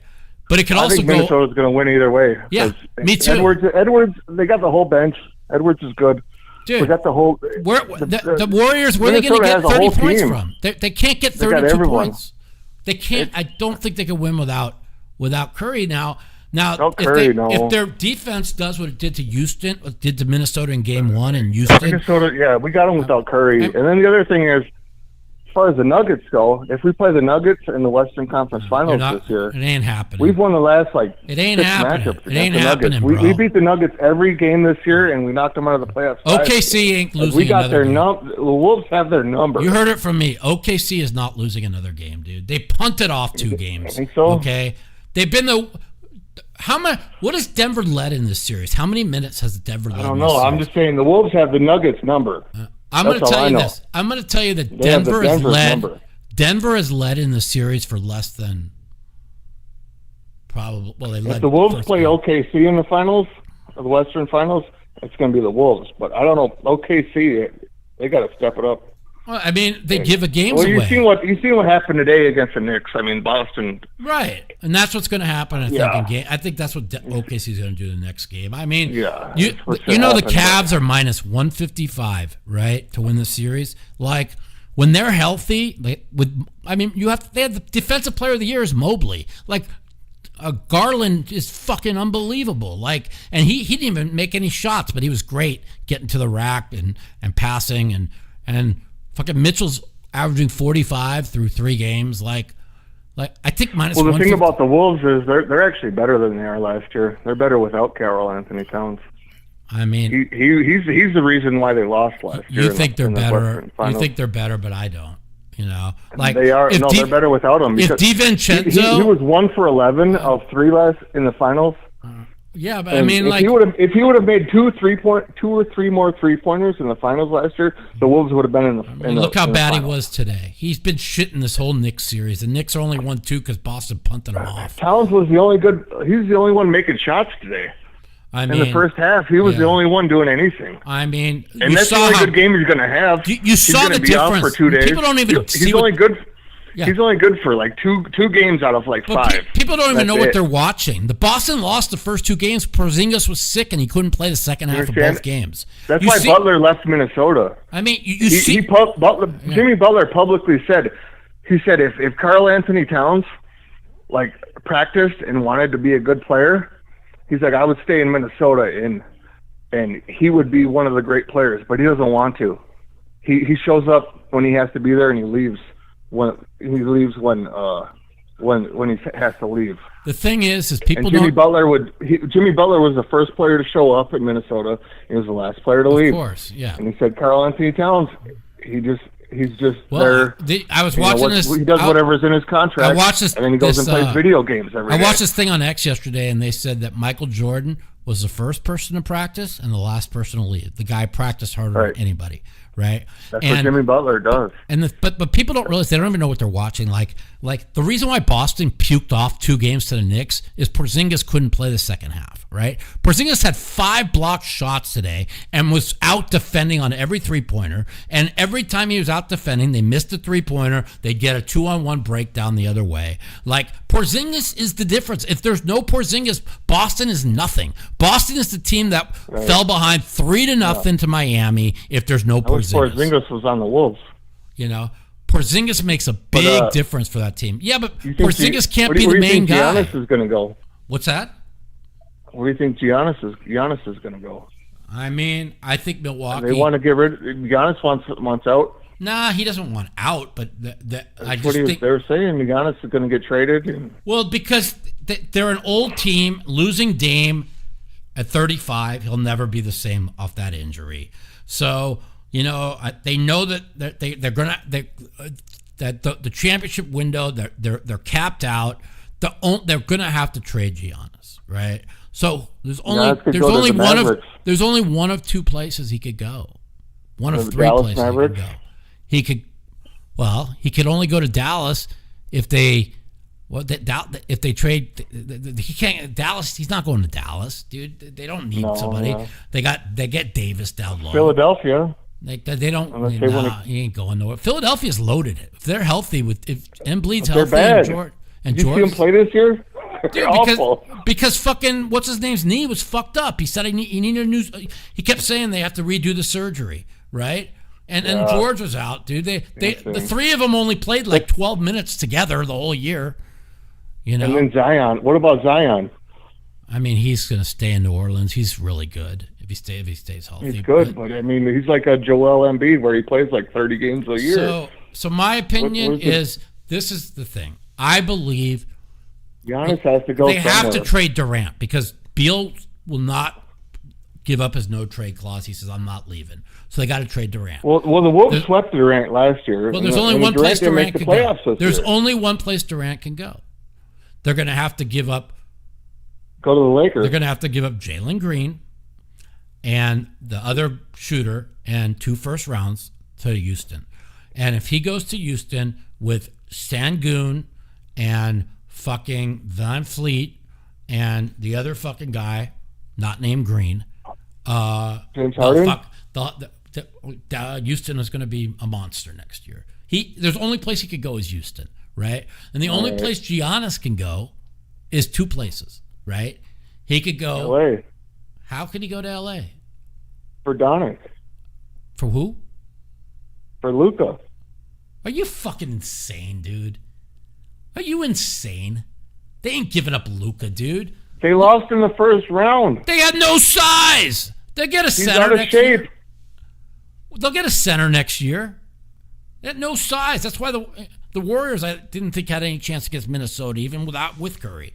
But it could also I think Minnesota's going to win either way. Yeah, me too. Edwards, they got the whole bench. Edwards is good. Dude, we got the whole. The Warriors, where are they going to get 30 points from? They can't get 32 points. They can't. I don't think they can win without Curry now. If their defense does what it did to Houston, what it did to Minnesota in Game 1 in Houston. Minnesota, yeah, we got them without Curry. And then the other thing is, as far as the Nuggets go, if we play the Nuggets in the Western Conference Finals this year, it ain't happening. We've won the last it ain't 6 happening. matchups. It ain't the happening, Nuggets. bro. We beat the Nuggets every game this year, and we knocked them out of the playoffs. OKC ain't losing. We got another their game. The Wolves have their number. You heard it from me. OKC is not losing another game, dude. They punted off 2 games. I think so. Okay, they've been what has Denver led in this series? How many minutes has Denver led? I don't know. I'm just saying the Wolves have the Nuggets number. I'm going to tell you this. I'm going to tell you that Denver has led. Number. Denver has led in the series for less than probably. Well, they led. If the Wolves play OKC in the finals, the Western Finals, it's going to be the Wolves. But I don't know. OKC, they got to step it up. Well, I mean, they give a games away. You seen what happened today against the Knicks? I mean, Boston. Right, and that's what's going to happen. I think that's what OKC is going to do the next game. I mean, you know the Cavs are minus 155, right, to win the series. Like when they're healthy, they had the defensive player of the year is Mobley. Like Garland is fucking unbelievable. Like, and he didn't even make any shots, but he was great getting to the rack and passing and fucking Mitchell's averaging 45 through 3 games. Like I think minus. Well, the thing about the Wolves is they're actually better than they are last year. They're better without Karl Anthony Towns. I mean, he's the reason why they lost last year. You think they're better? You think they're better, but I don't. You know, like they are. They're better without him. If DiVincenzo, he was 1 for 11 of 3 last in the finals. Yeah, but I mean, if he would have made 2 or 3 more 3-pointers in the finals last year, the Wolves would have been in the. Look how bad he was today. He's been shitting this whole Knicks series. The Knicks are only won 2 because Boston punted him off. Towns was the only good. He's the only one making shots today. I mean, in the first half, he was the only one doing anything. I mean, and that's the only good game he's going to have. You saw the difference. For 2 days. People don't even. He's only good. Yeah. He's only good for like two games out of like 5. People don't even know what they're watching. The Boston lost the first 2 games. Porzingis was sick and he couldn't play the second half of both games. That's why Butler left Minnesota. I mean, Jimmy Butler publicly said, if Karl Anthony Towns like practiced and wanted to be a good player, he's like, I would stay in Minnesota and he would be one of the great players, but he doesn't want to. He shows up when he has to be there and he leaves. When he has to leave. The thing is people. Jimmy Butler was the first player to show up in Minnesota. He was the last player to leave. Of course, yeah. And he said Karl Anthony Towns. He's just there. I was watching this. He does whatever's in his contract. I watched this, and then he goes and plays video games every day. I watched this thing on X yesterday, and they said that Michael Jordan was the first person to practice and the last person to leave. The guy practiced harder than anybody, right? That's what Jimmy Butler does. And but people don't realize, they don't even know what they're watching. Like the reason why Boston puked off 2 games to the Knicks is Porzingis couldn't play the second half, right? Porzingis had 5 blocked shots today and was out defending on every 3-pointer. And every time he was out defending, they missed a 3-pointer. They'd get a 2-on-1 breakdown the other way. Like, Porzingis is the difference. If there's no Porzingis, Boston is nothing. Boston is the team that fell behind 3-0 to Miami if there's no Porzingis. Porzingis was on the Wolves. You know, Porzingis makes a big difference for that team. Yeah, but Porzingis can't be the main guy. Giannis is going to go? What's that? Where do you think Giannis is going to go? I mean, I think Milwaukee. They want to get rid. Giannis wants out. Nah, he doesn't want out. But I just think they're saying Giannis is going to get traded. Well, because they're an old team, losing Dame at 35. He'll never be the same off that injury. So, you know, they know that they're gonna that the championship window, they're capped out. They're gonna have to trade Giannis, right? So there's only one of 2 places he could go. One of 3 places Mavericks? he could go. He could only go to Dallas if they trade. He can't. Dallas. He's not going to Dallas, dude. They don't need somebody. No. They get Davis down low. Philadelphia. They don't. He ain't going nowhere. Philadelphia's loaded. If they're healthy, if Embiid's healthy, and Did you see him play this year? Dude, because fucking what's his name's knee was fucked up. He said he needed a new. He kept saying they have to redo the surgery, right? And George was out, dude. The 3 of them only played like 12 minutes together the whole year. You know. And then Zion. What about Zion? I mean, he's going to stay in New Orleans. He's really good if he stays healthy. He's good, but I mean, he's like a Joel Embiid where he plays like 30 games a year. So my opinion is this is the thing. I believe Giannis has to go. They have to trade Durant because Beal will not give up his no trade clause. He says, "I'm not leaving." So they got to trade Durant. Well, the Wolves swept Durant last year. Well, there's only one place Durant can go. There's only one place Durant can go. They're going to have to give up. Go to the Lakers. They're going to have to give up Jalen Green and the other shooter and 2 first rounds to Houston. And if he goes to Houston with Sangoon and fucking Van Fleet and the other fucking guy, not named Green, James Harden. Houston is going to be a monster next year. There's only place he could go is Houston, right? And the only place Giannis can go is 2 places, right? He could go. LA. How could he go to LA? For Doncic. For who? For Luka. Are you fucking insane, dude? Are you insane? They ain't giving up Luka, dude. They lost in the first round. They had no size. They'll get a center out of next shape. year. They'll get a center next year. They had no size. That's why the Warriors, I didn't think had any chance against Minnesota, even with Curry.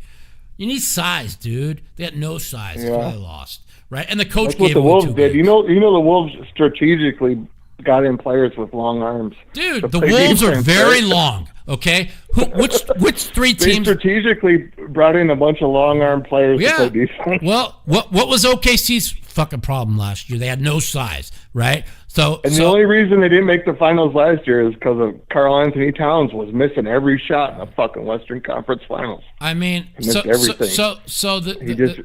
You need size, dude. They had no size. That's why they lost, right? And the coach That's what gave the them Wolves 2 did. games. You know the Wolves strategically got in players with long arms. Dude, the Wolves are very long. Okay, which 3 They teams? strategically brought in a bunch of long arm players to play defense. Well, what was OKC's fucking problem last year? They had no size, right? The only reason they didn't make the finals last year is because of Karl Anthony Towns was missing every shot in the fucking Western Conference Finals. I mean, he missed everything.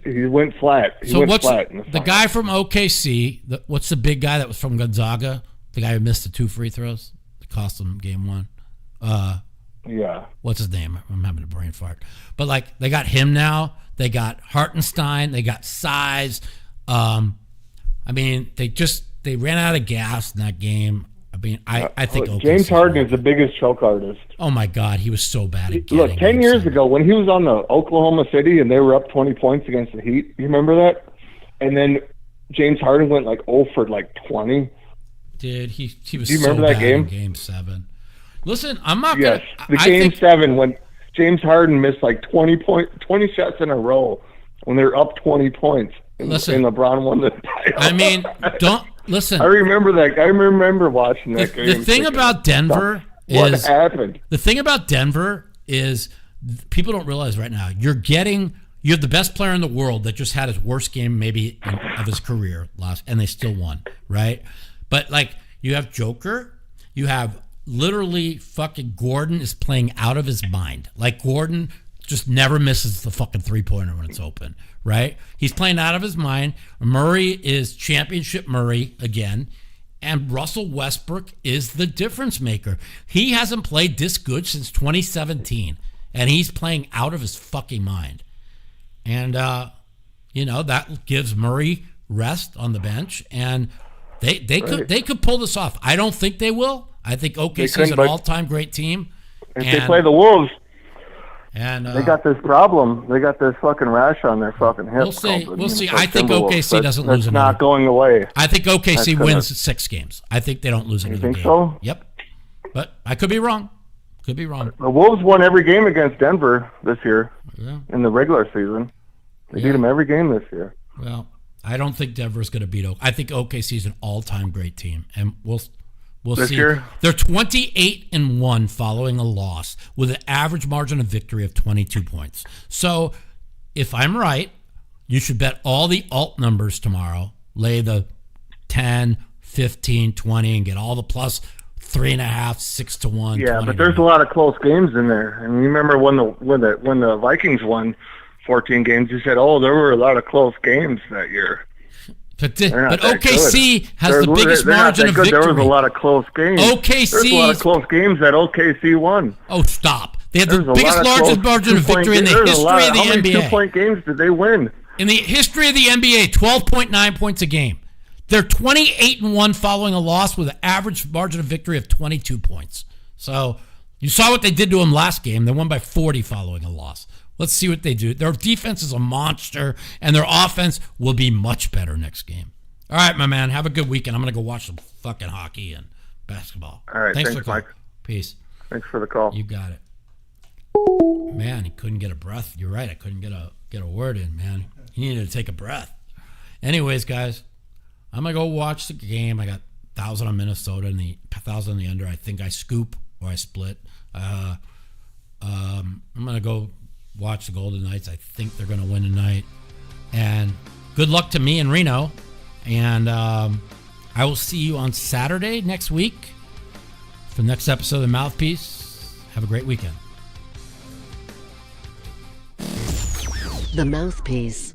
He went flat. The guy from OKC? What's the big guy that was from Gonzaga? The guy who missed the 2 free throws that cost them game 1. Yeah. What's his name? I'm having a brain fart. But like they got him now. They got Hartenstein. They got size. I mean, they ran out of gas in that game. I mean, I think James Harden is the biggest choke artist. Oh my God, he was so bad at Look, 10 years ago when he was on the Oklahoma City and they were up 20 points against the Heat, you remember that? And then James Harden went like 0 for like 20. Dude, he was. Do you remember that game? Game 7. Listen, I'm not. Yes, Game 7 when James Harden missed like 20 shots in a row when they were up 20 points. And LeBron won the title. I mean, don't listen. I remember that. I remember watching that game. The thing about Denver what is happened. The thing about Denver is people don't realize right now you're getting You have the best player in the world that just had his worst game maybe of his career and they still won, right? But like you have Joker, you have literally fucking Gordon is playing out of his mind. Like Gordon just never misses the fucking 3-pointer when it's open, right? He's playing out of his mind. Murray is championship Murray again. And Russell Westbrook is the difference maker. He hasn't played this good since 2017. And he's playing out of his fucking mind. And, that gives Murray rest on the bench. And they could pull this off. I don't think they will. I think OKC is an all-time great team. If they play the Wolves, and they got this problem. They got this fucking rash on their fucking hip. We'll see. I think OKC doesn't lose another. That's not going away. I think OKC wins 6 games. I think they don't lose another game. You think so? Yep. But I could be wrong. The Wolves won every game against Denver this year in the regular season. They beat them every game this year. Well, I don't think Denver's going to beat I think OKC is an all-time great team, and we'll this see. Year? They're 28-1 following a loss with an average margin of victory of 22 points. So, if I'm right, you should bet all the alt numbers tomorrow. Lay the 10, 15, 20, and get all the plus 3.5, 6-1. Yeah, but there's a lot of close games in there. And you remember when the Vikings won 14 games, you said, "Oh, there were a lot of close games that year." But OKC has the biggest margin of victory. There was a lot of close games. There's a lot of close games that OKC won. Oh, stop! They had the biggest margin of victory in the history of the NBA. How many 2-point games did they win? In the history of the NBA, 12.9 points a game. They're 28-1 following a loss with an average margin of victory of 22 points. So you saw what they did to them last game. They won by 40 following a loss. Let's see what they do. Their defense is a monster, and their offense will be much better next game. All right, my man. Have a good weekend. I'm going to go watch some fucking hockey and basketball. All right. Thanks for the call. Mike. Peace. Thanks for the call. You got it. Man, he couldn't get a breath. You're right. I couldn't get a word in, man. He needed to take a breath. Anyways, guys, I'm going to go watch the game. I got 1,000 on Minnesota and the 1,000 on the under. I think I scoop or I split. I'm going to go watch the Golden Knights. I think they're going to win tonight. And good luck to me in Reno. And I will see you on Saturday next week for the next episode of The Mouthpiece. Have a great weekend. The Mouthpiece.